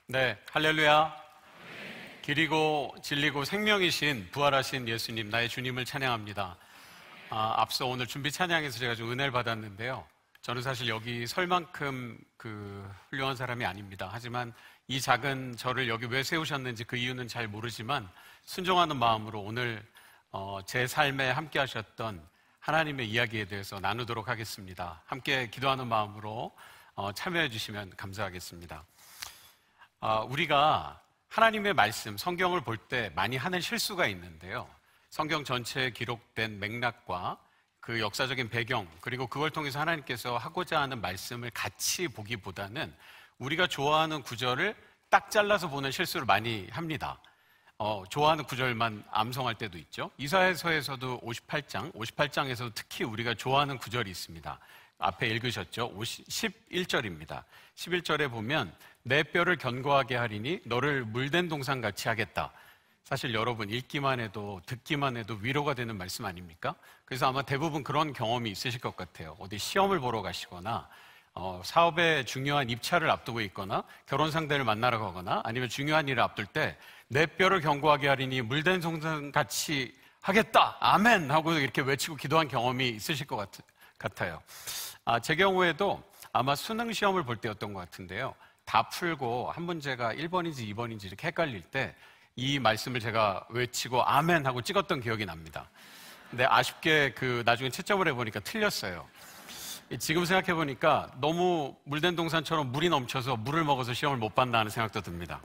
네, 할렐루야. 길이고 진리고 생명이신 부활하신 예수님, 나의 주님을 찬양합니다. 앞서 오늘 준비 찬양에서 제가 좀 은혜를 받았는데요. 저는 사실 여기 설 만큼 훌륭한 사람이 아닙니다. 하지만 이 작은 저를 여기 왜 세우셨는지 그 이유는 잘 모르지만 순종하는 마음으로 오늘 제 삶에 함께 하셨던 하나님의 이야기에 대해서 나누도록 하겠습니다. 함께 기도하는 마음으로 참여해 주시면 감사하겠습니다. 우리가 하나님의 말씀, 성경을 볼 때 많이 하는 실수가 있는데요. 성경 전체에 기록된 맥락과 그 역사적인 배경, 그리고 그걸 통해서 하나님께서 하고자 하는 말씀을 같이 보기보다는 우리가 좋아하는 구절을 딱 잘라서 보는 실수를 많이 합니다. 좋아하는 구절만 암송할 때도 있죠. 이사야서에서도 58장에서도 특히 우리가 좋아하는 구절이 있습니다. 앞에 읽으셨죠? 11절입니다. 11절에 보면 내 뼈를 견고하게 하리니 너를 물된 동산같이 하겠다. 사실 여러분 읽기만 해도 듣기만 해도 위로가 되는 말씀 아닙니까? 그래서 아마 대부분 그런 경험이 있으실 것 같아요. 어디 시험을 보러 가시거나 사업에 중요한 입찰을 앞두고 있거나 결혼 상대를 만나러 가거나 아니면 중요한 일을 앞둘 때 내 뼈를 견고하게 하리니 물된 동산같이 하겠다. 아멘 하고 이렇게 외치고 기도한 경험이 있으실 것 같아요. 제 경우에도 아마 수능 시험을 볼 때였던 것 같은데요. 다 풀고 한 문제가 1번인지 2번인지 이렇게 헷갈릴 때 이 말씀을 제가 외치고 아멘 하고 찍었던 기억이 납니다. 근데 아쉽게 나중에 채점을 해보니까 틀렸어요. 지금 생각해보니까 너무 물된 동산처럼 물이 넘쳐서 물을 먹어서 시험을 못 봤나 하는 생각도 듭니다.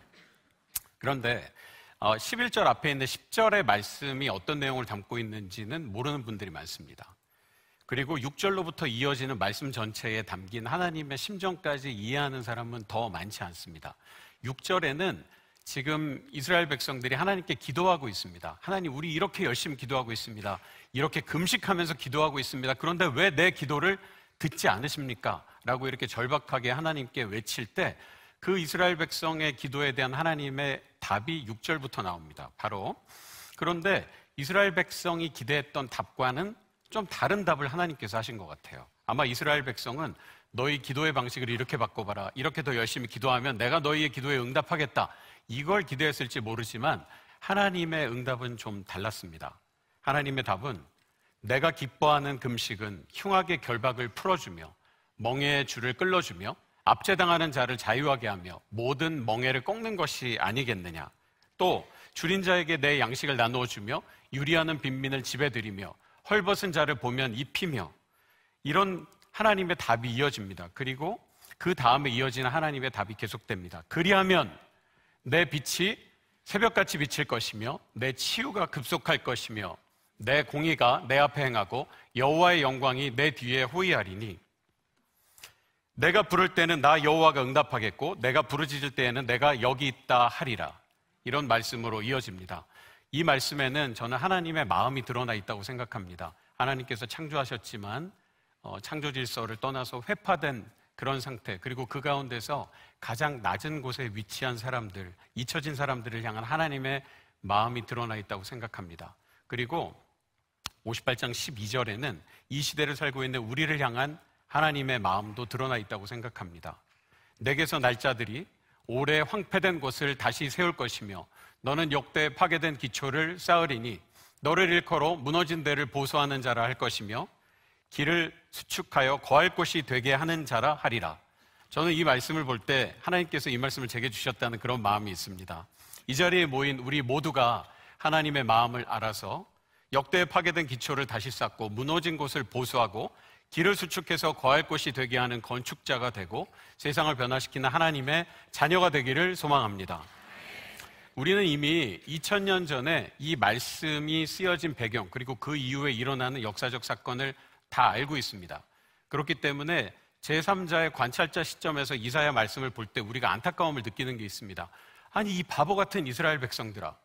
그런데 11절 앞에 있는 10절의 말씀이 어떤 내용을 담고 있는지는 모르는 분들이 많습니다. 그리고 6절로부터 이어지는 말씀 전체에 담긴 하나님의 심정까지 이해하는 사람은 더 많지 않습니다. 6절에는 지금 이스라엘 백성들이 하나님께 기도하고 있습니다. 하나님, 우리 이렇게 열심히 기도하고 있습니다. 이렇게 금식하면서 기도하고 있습니다. 그런데 왜 내 기도를 듣지 않으십니까? 라고 이렇게 절박하게 하나님께 외칠 때 그 이스라엘 백성의 기도에 대한 하나님의 답이 6절부터 나옵니다. 바로 그런데 이스라엘 백성이 기대했던 답과는 좀 다른 답을 하나님께서 하신 것 같아요. 아마 이스라엘 백성은 너희 기도의 방식을 이렇게 바꿔봐라. 이렇게 더 열심히 기도하면 내가 너희의 기도에 응답하겠다. 이걸 기대했을지 모르지만 하나님의 응답은 좀 달랐습니다. 하나님의 답은 내가 기뻐하는 금식은 흉악의 결박을 풀어주며 멍에의 줄을 끌어주며 압제당하는 자를 자유하게 하며 모든 멍에를 꺾는 것이 아니겠느냐. 또 줄인 자에게 내 양식을 나누어주며 유리하는 빈민을 집에 들이며 헐벗은 자를 보면 입히며 이런 하나님의 답이 이어집니다. 그리고 그 다음에 이어지는 하나님의 답이 계속됩니다. 그리하면 내 빛이 새벽같이 비칠 것이며 내 치유가 급속할 것이며 내 공의가 내 앞에 행하고 여호와의 영광이 내 뒤에 호위하리니 내가 부를 때는 나 여호와가 응답하겠고 내가 부르짖을 때에는 내가 여기 있다 하리라. 이런 말씀으로 이어집니다. 이 말씀에는 저는 하나님의 마음이 드러나 있다고 생각합니다. 하나님께서 창조하셨지만 창조 질서를 떠나서 회파된 그런 상태, 그리고 그 가운데서 가장 낮은 곳에 위치한 사람들, 잊혀진 사람들을 향한 하나님의 마음이 드러나 있다고 생각합니다. 그리고 58장 12절에는 이 시대를 살고 있는 우리를 향한 하나님의 마음도 드러나 있다고 생각합니다. 내게서 날짜들이 오래 황폐된 곳을 다시 세울 것이며 너는 역대 파괴된 기초를 쌓으리니 너를 일컬어 무너진 데를 보수하는 자라 할 것이며 길을 수축하여 거할 곳이 되게 하는 자라 하리라. 저는 이 말씀을 볼 때 하나님께서 이 말씀을 제게 주셨다는 그런 마음이 있습니다. 이 자리에 모인 우리 모두가 하나님의 마음을 알아서 역대 파괴된 기초를 다시 쌓고 무너진 곳을 보수하고 길을 수축해서 거할 곳이 되게 하는 건축자가 되고 세상을 변화시키는 하나님의 자녀가 되기를 소망합니다. 우리는 이미 2000년 전에 이 말씀이 쓰여진 배경 그리고 그 이후에 일어나는 역사적 사건을 다 알고 있습니다. 그렇기 때문에 제3자의 관찰자 시점에서 이사야 말씀을 볼 때 우리가 안타까움을 느끼는 게 있습니다. 아니 이 바보 같은 이스라엘 백성들아,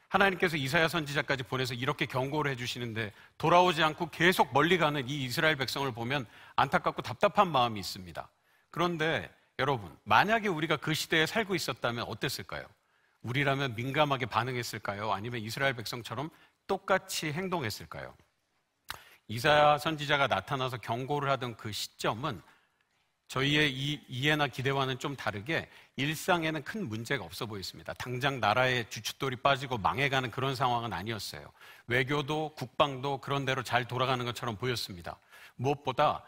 하나님께서 이사야 선지자까지 보내서 이렇게 경고를 해주시는데 돌아오지 않고 계속 멀리 가는 이 이스라엘 백성을 보면 안타깝고 답답한 마음이 있습니다. 그런데 여러분, 만약에 우리가 그 시대에 살고 있었다면 어땠을까요? 우리라면 민감하게 반응했을까요? 아니면 이스라엘 백성처럼 똑같이 행동했을까요? 이사야 선지자가 나타나서 경고를 하던 그 시점은 저희의 이 이해나 기대와는 좀 다르게 일상에는 큰 문제가 없어 보였습니다. 당장 나라의 주춧돌이 빠지고 망해가는 그런 상황은 아니었어요. 외교도 국방도 그런 대로 잘 돌아가는 것처럼 보였습니다. 무엇보다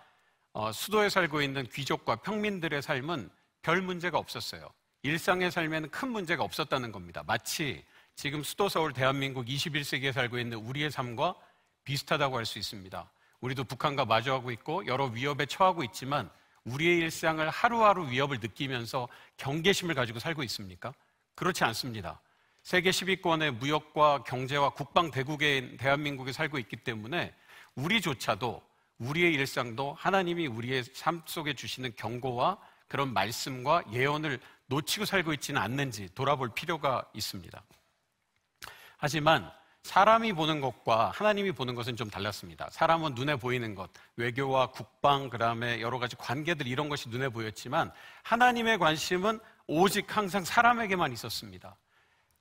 수도에 살고 있는 귀족과 평민들의 삶은 별 문제가 없었어요. 일상의 삶에는 큰 문제가 없었다는 겁니다. 마치 지금 수도 서울 대한민국 21세기에 살고 있는 우리의 삶과 비슷하다고 할 수 있습니다. 우리도 북한과 마주하고 있고 여러 위협에 처하고 있지만 우리의 일상을 하루하루 위협을 느끼면서 경계심을 가지고 살고 있습니까? 그렇지 않습니다. 세계 10위권의 무역과 경제와 국방 대국인 대한민국에 살고 있기 때문에 우리조차도 우리의 일상도 하나님이 우리의 삶 속에 주시는 경고와 그런 말씀과 예언을 놓치고 살고 있지는 않는지 돌아볼 필요가 있습니다. 하지만 사람이 보는 것과 하나님이 보는 것은 좀 달랐습니다. 사람은 눈에 보이는 것, 외교와 국방, 그 다음에 여러 가지 관계들 이런 것이 눈에 보였지만 하나님의 관심은 오직 항상 사람에게만 있었습니다.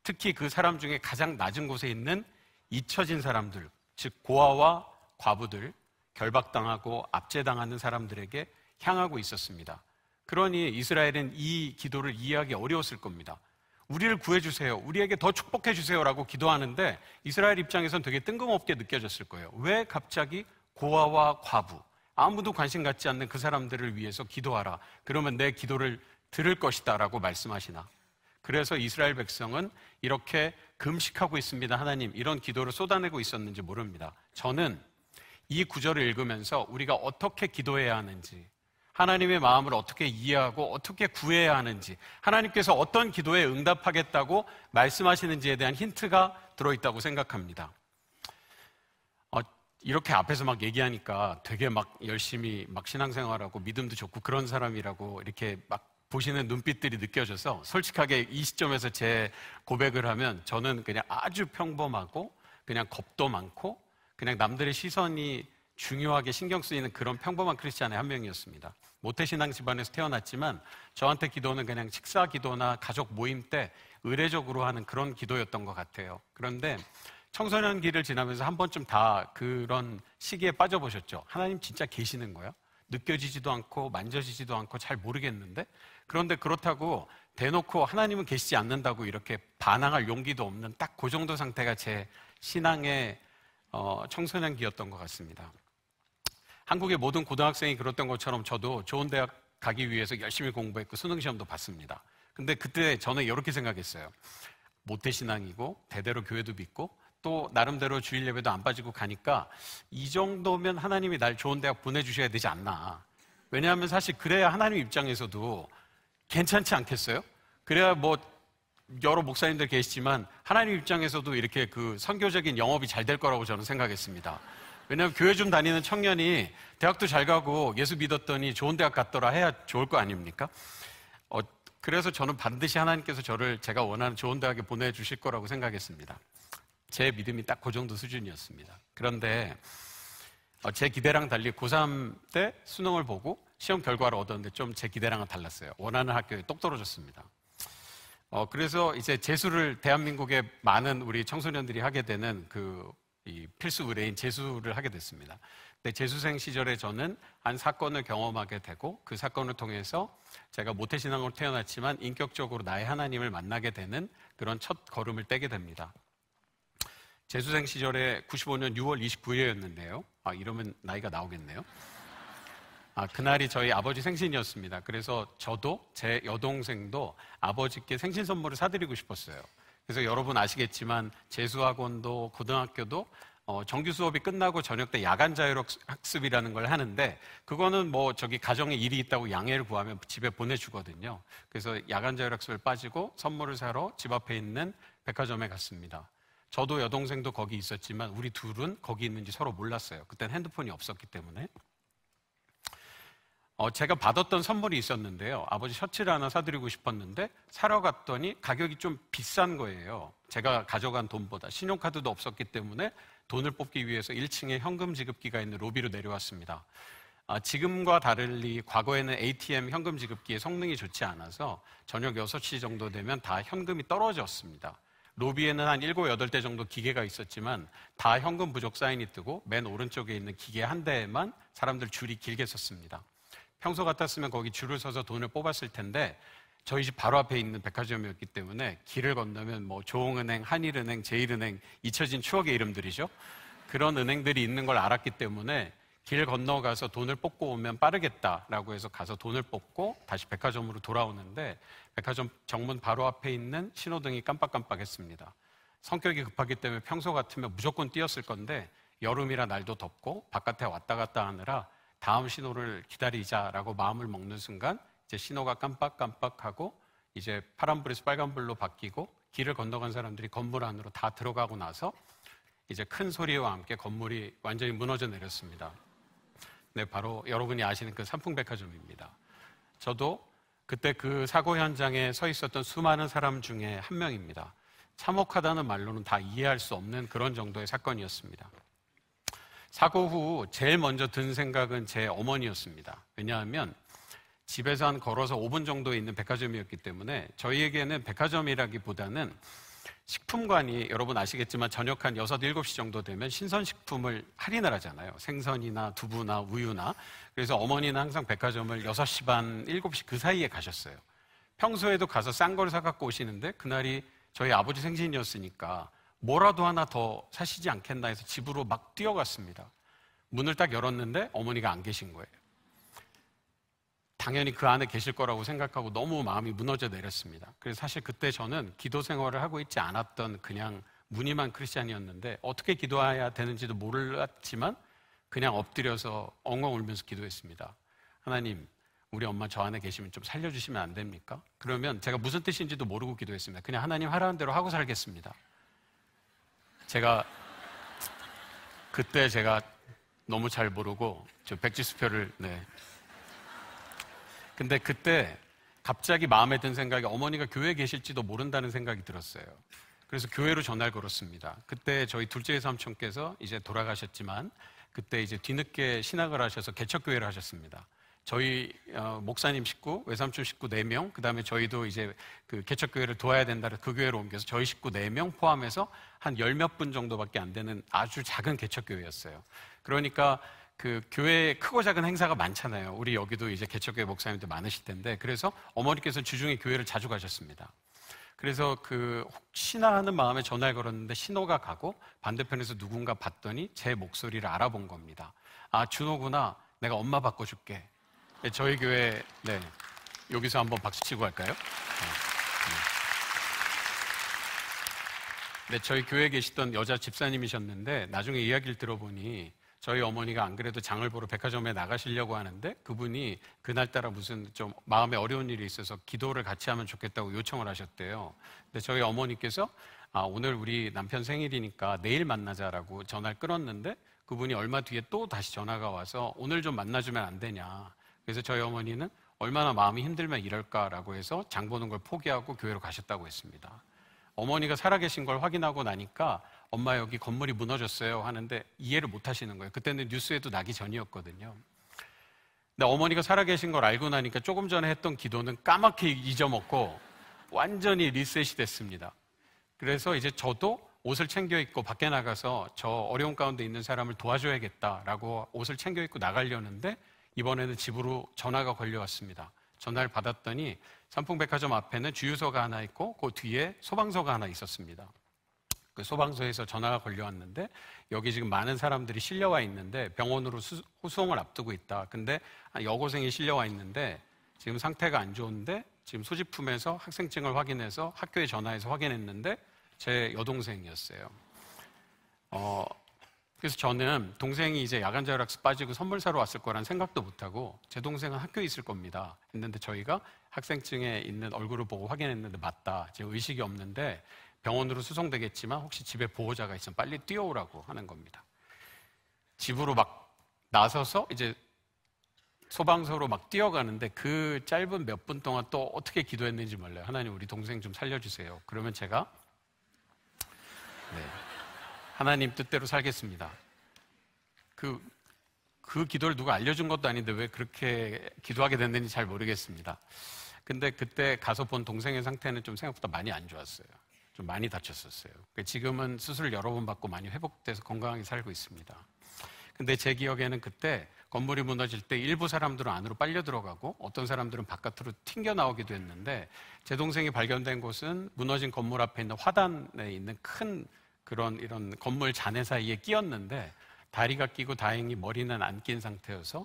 특히 그 사람 중에 가장 낮은 곳에 있는 잊혀진 사람들, 즉 고아와 과부들, 결박당하고 압제당하는 사람들에게 향하고 있었습니다. 그러니 이스라엘은 이 기도를 이해하기 어려웠을 겁니다. 우리를 구해주세요. 우리에게 더 축복해주세요. 라고 기도하는데 이스라엘 입장에선 되게 뜬금없게 느껴졌을 거예요. 왜 갑자기 고아와 과부, 아무도 관심 갖지 않는 그 사람들을 위해서 기도하라. 그러면 내 기도를 들을 것이다. 라고 말씀하시나. 그래서 이스라엘 백성은 이렇게 금식하고 있습니다. 하나님, 이런 기도를 쏟아내고 있었는지 모릅니다. 저는 이 구절을 읽으면서 우리가 어떻게 기도해야 하는지, 하나님의 마음을 어떻게 이해하고 어떻게 구해야 하는지, 하나님께서 어떤 기도에 응답하겠다고 말씀하시는지에 대한 힌트가 들어있다고 생각합니다. 이렇게 앞에서 막 얘기하니까 되게 막 열심히 막 신앙생활하고 믿음도 좋고 그런 사람이라고 이렇게 막 보시는 눈빛들이 느껴져서 솔직하게 이 시점에서 제 고백을 하면 저는 그냥 아주 평범하고 그냥 겁도 많고 그냥 남들의 시선이 중요하게 신경 쓰이는 그런 평범한 크리스찬의 한 명이었습니다. 모태신앙 집안에서 태어났지만 저한테 기도는 그냥 식사 기도나 가족 모임 때 의례적으로 하는 그런 기도였던 것 같아요. 그런데 청소년기를 지나면서 한 번쯤 다 그런 시기에 빠져보셨죠? 하나님 진짜 계시는 거야? 느껴지지도 않고 만져지지도 않고 잘 모르겠는데? 그런데 그렇다고 대놓고 하나님은 계시지 않는다고 이렇게 반항할 용기도 없는 딱 그 정도 상태가 제 신앙의 청소년기였던 것 같습니다. 한국의 모든 고등학생이 그랬던 것처럼 저도 좋은 대학 가기 위해서 열심히 공부했고 수능시험도 봤습니다. 근데 그때 저는 이렇게 생각했어요. 모태신앙이고 대대로 교회도 믿고 또 나름대로 주일 예배도 안 빠지고 가니까 이 정도면 하나님이 날 좋은 대학 보내주셔야 되지 않나. 왜냐하면 사실 그래야 하나님 입장에서도 괜찮지 않겠어요? 그래야 뭐 여러 목사님들 계시지만 하나님 입장에서도 이렇게 그 선교적인 영업이 잘 될 거라고 저는 생각했습니다. 왜냐하면 교회 좀 다니는 청년이 대학도 잘 가고 예수 믿었더니 좋은 대학 갔더라 해야 좋을 거 아닙니까? 그래서 저는 반드시 하나님께서 저를 제가 원하는 좋은 대학에 보내주실 거라고 생각했습니다. 제 믿음이 딱 그 정도 수준이었습니다. 그런데 제 기대랑 달리 고3 때 수능을 보고 시험 결과를 얻었는데 좀 제 기대랑은 달랐어요. 원하는 학교에 똑 떨어졌습니다. 그래서 이제 재수를 대한민국의 많은 우리 청소년들이 하게 되는 이 필수 의뢰인 재수를 하게 됐습니다. 근데 재수생 시절에 저는 한 사건을 경험하게 되고 그 사건을 통해서 제가 모태신앙으로 태어났지만 인격적으로 나의 하나님을 만나게 되는 그런 첫 걸음을 떼게 됩니다. 재수생 시절에 95년 6월 29일이었는데요. 이러면 나이가 나오겠네요. 그날이 저희 아버지 생신이었습니다. 그래서 저도 제 여동생도 아버지께 생신 선물을 사드리고 싶었어요. 그래서 여러분 아시겠지만 재수학원도 고등학교도 정규 수업이 끝나고 저녁 때 야간 자율학습이라는 걸 하는데 그거는 뭐 가정에 일이 있다고 양해를 구하면 집에 보내주거든요. 그래서 야간 자율학습을 빠지고 선물을 사러 집 앞에 있는 백화점에 갔습니다. 저도 여동생도 거기 있었지만 우리 둘은 거기 있는지 서로 몰랐어요. 그땐 핸드폰이 없었기 때문에. 제가 받았던 선물이 있었는데요. 아버지 셔츠를 하나 사드리고 싶었는데 사러 갔더니 가격이 좀 비싼 거예요. 제가 가져간 돈보다. 신용카드도 없었기 때문에 돈을 뽑기 위해서 1층에 현금 지급기가 있는 로비로 내려왔습니다. 지금과 달리 과거에는 ATM 현금 지급기의 성능이 좋지 않아서 저녁 6시 정도 되면 다 현금이 떨어졌습니다. 로비에는 한 7, 8대 정도 기계가 있었지만 다 현금 부족 사인이 뜨고 맨 오른쪽에 있는 기계 한 대에만 사람들 줄이 길게 섰습니다. 평소 같았으면 거기 줄을 서서 돈을 뽑았을 텐데 저희 집 바로 앞에 있는 백화점이었기 때문에 길을 건너면 뭐 조홍은행, 한일은행, 제일은행, 잊혀진 추억의 이름들이죠. 그런 은행들이 있는 걸 알았기 때문에 길 건너가서 돈을 뽑고 오면 빠르겠다라고 해서 가서 돈을 뽑고 다시 백화점으로 돌아오는데 백화점 정문 바로 앞에 있는 신호등이 깜빡깜빡했습니다. 성격이 급하기 때문에 평소 같으면 무조건 뛰었을 건데 여름이라 날도 덥고 바깥에 왔다 갔다 하느라 다음 신호를 기다리자라고 마음을 먹는 순간 이제 신호가 깜빡깜빡하고 이제 파란불에서 빨간불로 바뀌고 길을 건너간 사람들이 건물 안으로 다 들어가고 나서 이제 큰 소리와 함께 건물이 완전히 무너져 내렸습니다. 네, 바로 여러분이 아시는 그 삼풍백화점입니다. 저도 그때 그 사고 현장에 서 있었던 수많은 사람 중에 한 명입니다. 참혹하다는 말로는 다 이해할 수 없는 그런 정도의 사건이었습니다. 사고 후 제일 먼저 든 생각은 제 어머니였습니다. 왜냐하면 집에서 한 걸어서 5분 정도에 있는 백화점이었기 때문에 저희에게는 백화점이라기보다는 식품관이 여러분 아시겠지만 저녁 한 6, 7시 정도 되면 신선식품을 할인을 하잖아요. 생선이나 두부나 우유나. 그래서 어머니는 항상 백화점을 6시 반, 7시 그 사이에 가셨어요. 평소에도 가서 싼 걸 사갖고 오시는데 그날이 저희 아버지 생신이었으니까 뭐라도 하나 더 사시지 않겠나 해서 집으로 막 뛰어갔습니다. 문을 딱 열었는데 어머니가 안 계신 거예요. 당연히 그 안에 계실 거라고 생각하고 너무 마음이 무너져 내렸습니다. 그래서 사실 그때 저는 기도 생활을 하고 있지 않았던 그냥 무늬만 크리스찬이었는데 어떻게 기도해야 되는지도 몰랐지만 그냥 엎드려서 엉엉 울면서 기도했습니다. 하나님, 우리 엄마 저 안에 계시면 좀 살려주시면 안 됩니까? 그러면 제가 무슨 뜻인지도 모르고 기도했습니다. 그냥 하나님 하라는 대로 하고 살겠습니다. 그때 제가 너무 잘 모르고 저 백지수표를 근데 그때 갑자기 마음에 든 생각이 어머니가 교회에 계실지도 모른다는 생각이 들었어요. 그래서 교회로 전화를 걸었습니다. 그때 저희 둘째 삼촌께서 이제 돌아가셨지만 그때 이제 뒤늦게 신학을 하셔서 개척교회를 하셨습니다. 저희 목사님 식구, 외삼촌 식구 4명, 그 다음에 저희도 이제 그 개척교회를 도와야 된다는 그 교회로 옮겨서 저희 식구 4명 포함해서 한 10몇 분 정도밖에 안 되는 아주 작은 개척교회였어요. 그러니까 그 교회에 크고 작은 행사가 많잖아요. 우리 여기도 이제 개척교회 목사님들 많으실 텐데 그래서 어머니께서 주중에 교회를 자주 가셨습니다. 그래서 그 혹시나 하는 마음에 전화를 걸었는데 신호가 가고 반대편에서 누군가 봤더니 제 목소리를 알아본 겁니다. 아, 준호구나. 내가 엄마 바꿔줄게. 저희 교회, 여기서 한번 박수치고 갈까요? 네, 저희 교회에 계시던 여자 집사님이셨는데 나중에 이야기를 들어보니 저희 어머니가 안 그래도 장을 보러 백화점에 나가시려고 하는데 그분이 그날따라 무슨 좀 마음에 어려운 일이 있어서 기도를 같이 하면 좋겠다고 요청을 하셨대요. 근데 저희 어머니께서 오늘 우리 남편 생일이니까 내일 만나자라고 전화를 끊었는데 그분이 얼마 뒤에 또 다시 전화가 와서 오늘 좀 만나주면 안 되냐. 그래서 저희 어머니는 얼마나 마음이 힘들면 이럴까라고 해서 장 보는 걸 포기하고 교회로 가셨다고 했습니다. 어머니가 살아계신 걸 확인하고 나니까 엄마 여기 건물이 무너졌어요 하는데 이해를 못 하시는 거예요. 그때는 뉴스에도 나기 전이었거든요. 근데 어머니가 살아계신 걸 알고 나니까 조금 전에 했던 기도는 까맣게 잊어먹고 완전히 리셋이 됐습니다. 그래서 이제 저도 옷을 챙겨 입고 밖에 나가서 저 어려운 가운데 있는 사람을 도와줘야겠다라고 옷을 챙겨 입고 나가려는데 이번에는 집으로 전화가 걸려왔습니다. 전화를 받았더니 삼풍백화점 앞에는 주유소가 하나 있고 그 뒤에 소방서가 하나 있었습니다. 그 소방서에서 전화가 걸려왔는데 여기 지금 많은 사람들이 실려와 있는데 병원으로 후송을 앞두고 있다. 근데 여고생이 실려와 있는데 지금 상태가 안 좋은데 지금 소지품에서 학생증을 확인해서 학교에 전화해서 확인했는데 제 여동생이었어요. 그래서 저는 동생이 이제 야간자율학습 빠지고 선물 사러 왔을 거란 생각도 못하고 제 동생은 학교에 있을 겁니다 했는데 저희가 학생증에 있는 얼굴을 보고 확인했는데 맞다. 제 의식이 없는데 병원으로 수송되겠지만 혹시 집에 보호자가 있으면 빨리 뛰어오라고 하는 겁니다. 집으로 막 나서서 이제 소방서로 막 뛰어가는데 그 짧은 몇 분 동안 또 어떻게 기도했는지 몰라요. 하나님 우리 동생 좀 살려주세요. 그러면 제가 하나님 뜻대로 살겠습니다. 그 기도를 누가 알려준 것도 아닌데 왜 그렇게 기도하게 됐는지 잘 모르겠습니다. 근데 그때 가서 본 동생의 상태는 좀 생각보다 많이 안 좋았어요. 좀 많이 다쳤었어요. 지금은 수술을 여러 번 받고 많이 회복돼서 건강하게 살고 있습니다. 근데 제 기억에는 그때 건물이 무너질 때 일부 사람들은 안으로 빨려 들어가고 어떤 사람들은 바깥으로 튕겨 나오기도 했는데, 제 동생이 발견된 곳은 무너진 건물 앞에 있는 화단에 있는 큰 그런 이런 건물 잔해 사이에 끼었는데, 다리가 끼고 다행히 머리는 안 낀 상태여서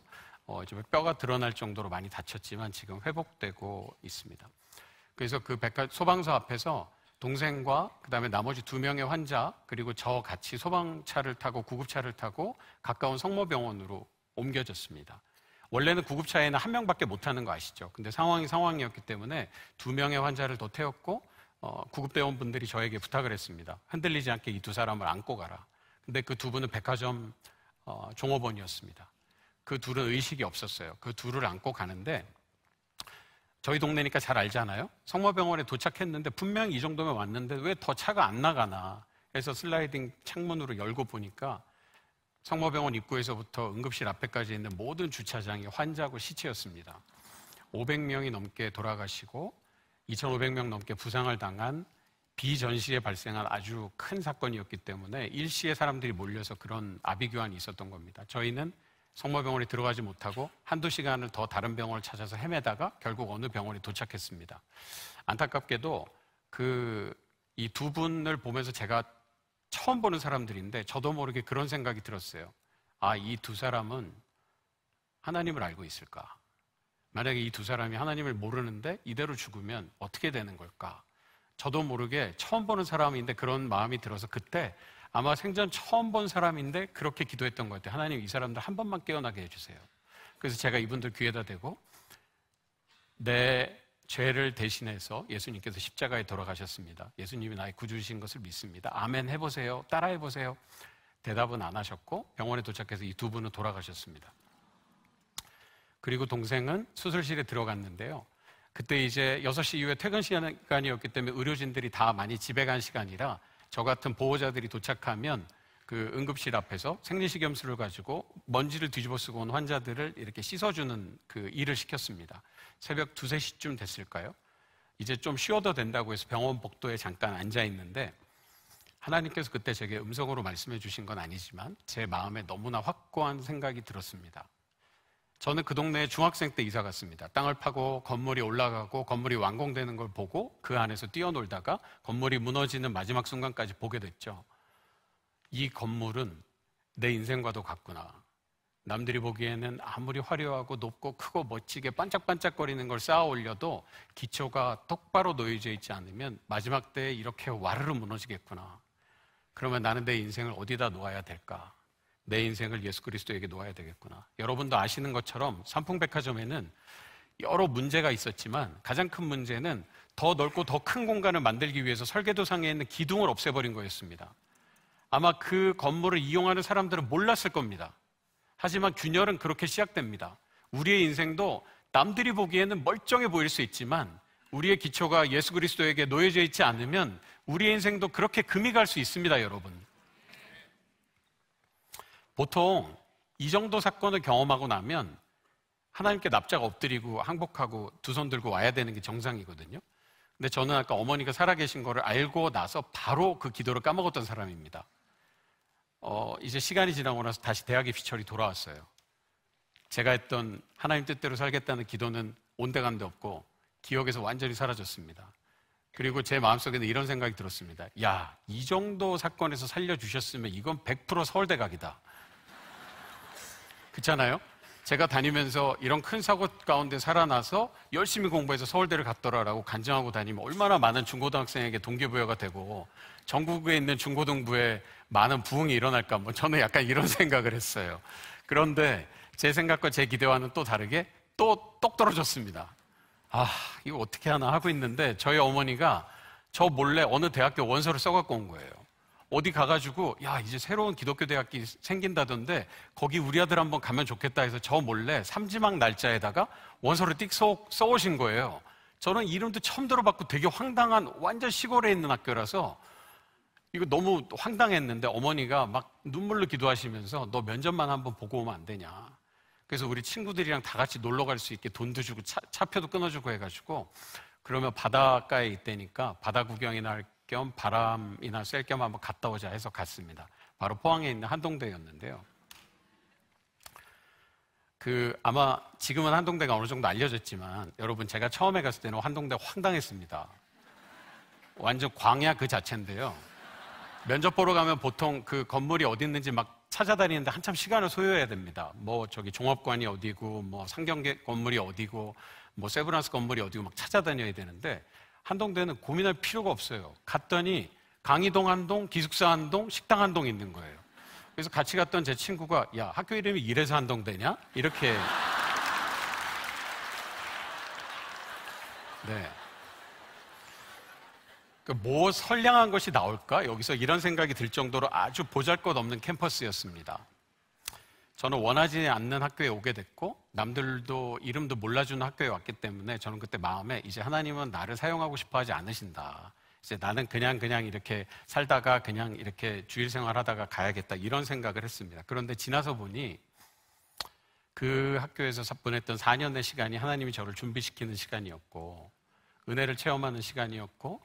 좀 뼈가 드러날 정도로 많이 다쳤지만 지금 회복되고 있습니다. 그래서 그 소방서 앞에서 동생과 그다음에 나머지 2명의 환자, 그리고 저 같이 소방차를 타고 구급차를 타고 가까운 성모병원으로 옮겨졌습니다. 원래는 구급차에는 1명밖에 못 타는 거 아시죠? 근데 상황이 상황이었기 때문에 2명의 환자를 더 태웠고, 구급대원분들이 저에게 부탁을 했습니다. 흔들리지 않게 이 2사람을 안고 가라. 근데 그 2분은 백화점 종업원이었습니다. 그 둘은 의식이 없었어요. 그 둘을 안고 가는데, 저희 동네니까 잘 알잖아요. 성모병원에 도착했는데 분명히 이 정도면 왔는데 왜 더 차가 안 나가나 해서 슬라이딩 창문으로 열고 보니까 성모병원 입구에서부터 응급실 앞에까지 있는 모든 주차장이 환자고 시체였습니다. 500명이 넘게 돌아가시고 2,500명 넘게 부상을 당한 비전시에 발생한 아주 큰 사건이었기 때문에 일시에 사람들이 몰려서 그런 아비규환이 있었던 겁니다. 저희는 성모병원에 들어가지 못하고 한두 시간을 더 다른 병원을 찾아서 헤매다가 결국 어느 병원에 도착했습니다. 안타깝게도 이 2분을 보면서 제가 처음 보는 사람들인데 저도 모르게 그런 생각이 들었어요. 아, 이 2사람은 하나님을 알고 있을까? 만약에 이 2사람이 하나님을 모르는데 이대로 죽으면 어떻게 되는 걸까? 저도 모르게 처음 보는 사람인데 그런 마음이 들어서 그때 아마 생전 처음 본 사람인데 그렇게 기도했던 것 같아요. 하나님, 이 사람들 한 번만 깨어나게 해주세요. 그래서 제가 이분들 귀에다 대고 내 죄를 대신해서 예수님께서 십자가에 돌아가셨습니다. 예수님이 나의 구주이신 것을 믿습니다. 아멘 해보세요. 따라해보세요. 대답은 안 하셨고 병원에 도착해서 이 2분은 돌아가셨습니다. 그리고 동생은 수술실에 들어갔는데요. 그때 이제 6시 이후에 퇴근 시간이었기 때문에 의료진들이 다 많이 집에 간 시간이라 저 같은 보호자들이 도착하면 그 응급실 앞에서 생리식염수를 가지고 먼지를 뒤집어 쓰고 온 환자들을 이렇게 씻어주는 그 일을 시켰습니다. 새벽 2, 3시쯤 됐을까요? 이제 좀 쉬어도 된다고 해서 병원 복도에 잠깐 앉아 있는데 하나님께서 그때 제게 음성으로 말씀해 주신 건 아니지만 제 마음에 너무나 확고한 생각이 들었습니다. 저는 그 동네에 중학생 때 이사 갔습니다. 땅을 파고 건물이 올라가고 건물이 완공되는 걸 보고 그 안에서 뛰어놀다가 건물이 무너지는 마지막 순간까지 보게 됐죠. 이 건물은 내 인생과도 같구나. 남들이 보기에는 아무리 화려하고 높고 크고 멋지게 반짝반짝거리는 걸 쌓아 올려도 기초가 똑바로 놓여져 있지 않으면 마지막 때에 이렇게 와르르 무너지겠구나. 그러면 나는 내 인생을 어디다 놓아야 될까? 내 인생을 예수 그리스도에게 놓아야 되겠구나. 여러분도 아시는 것처럼 삼풍백화점에는 여러 문제가 있었지만 가장 큰 문제는 더 넓고 더 큰 공간을 만들기 위해서 설계도상에 있는 기둥을 없애버린 거였습니다. 아마 그 건물을 이용하는 사람들은 몰랐을 겁니다. 하지만 균열은 그렇게 시작됩니다. 우리의 인생도 남들이 보기에는 멀쩡해 보일 수 있지만 우리의 기초가 예수 그리스도에게 놓여져 있지 않으면 우리의 인생도 그렇게 금이 갈 수 있습니다, 여러분. 보통 이 정도 사건을 경험하고 나면 하나님께 납작 엎드리고 항복하고 2손 들고 와야 되는 게 정상이거든요. 근데 저는 아까 어머니가 살아계신 거를 알고 나서 바로 그 기도를 까먹었던 사람입니다. 이제 시간이 지나고 나서 다시 대학의 피철이 돌아왔어요. 제가 했던 하나님 뜻대로 살겠다는 기도는 온데간데 없고 기억에서 완전히 사라졌습니다. 그리고 제 마음속에는 이런 생각이 들었습니다. 야, 이 정도 사건에서 살려주셨으면 이건 100% 서울대 각이다. 그렇잖아요? 제가 다니면서 이런 큰 사고 가운데 살아나서 열심히 공부해서 서울대를 갔더라라고 간증하고 다니면 얼마나 많은 중고등학생에게 동기부여가 되고 전국에 있는 중고등부에 많은 부흥이 일어날까, 뭐 저는 약간 이런 생각을 했어요. 그런데 제 생각과 제 기대와는 또 다르게 또 똑 떨어졌습니다. 아, 이거 어떻게 하나 하고 있는데 저희 어머니가 저 몰래 어느 대학교 원서를 써갖고 온 거예요. 어디 가가지고 야, 이제 새로운 기독교 대학이 생긴다던데 거기 우리 아들 한번 가면 좋겠다 해서 저 몰래 삼지막 날짜에다가 원서를 띡 써오신 거예요. 저는 이름도 처음 들어봤고 되게 황당한 완전 시골에 있는 학교라서 이거 너무 황당했는데 어머니가 막 눈물로 기도하시면서 너 면접만 한번 보고 오면 안 되냐. 그래서 우리 친구들이랑 다 같이 놀러 갈 수 있게 돈도 주고 차표도 끊어주고 해가지고 그러면 바닷가에 있다니까 바다 구경이나 할 겸 바람이나 쐴 겸 한번 갔다 오자 해서 갔습니다. 바로 포항에 있는 한동대였는데요. 아마 지금은 한동대가 어느 정도 알려졌지만 여러분 제가 처음에 갔을 때는 한동대 황당했습니다. 완전 광야 그 자체인데요. 면접 보러 가면 보통 그 건물이 어디 있는지 막 찾아다니는데 한참 시간을 소요해야 됩니다. 뭐 저기 종합관이 어디고 뭐 상경계 건물이 어디고 뭐 세브란스 건물이 어디고 막 찾아다녀야 되는데 한동대는 고민할 필요가 없어요. 갔더니 강의동 한동, 기숙사 한동, 식당 한동 있는 거예요. 그래서 같이 갔던 제 친구가 야 학교 이름이 이래서 한동대냐? 이렇게 네. 뭐 선량한 것이 나올까? 여기서 이런 생각이 들 정도로 아주 보잘것없는 캠퍼스였습니다. 저는 원하지 않는 학교에 오게 됐고 남들도 이름도 몰라주는 학교에 왔기 때문에 저는 그때 마음에 이제 하나님은 나를 사용하고 싶어 하지 않으신다. 이제 나는 그냥 이렇게 살다가 그냥 이렇게 주일 생활하다가 가야겠다 이런 생각을 했습니다. 그런데 지나서 보니 그 학교에서 보냈던 4년의 시간이 하나님이 저를 준비시키는 시간이었고 은혜를 체험하는 시간이었고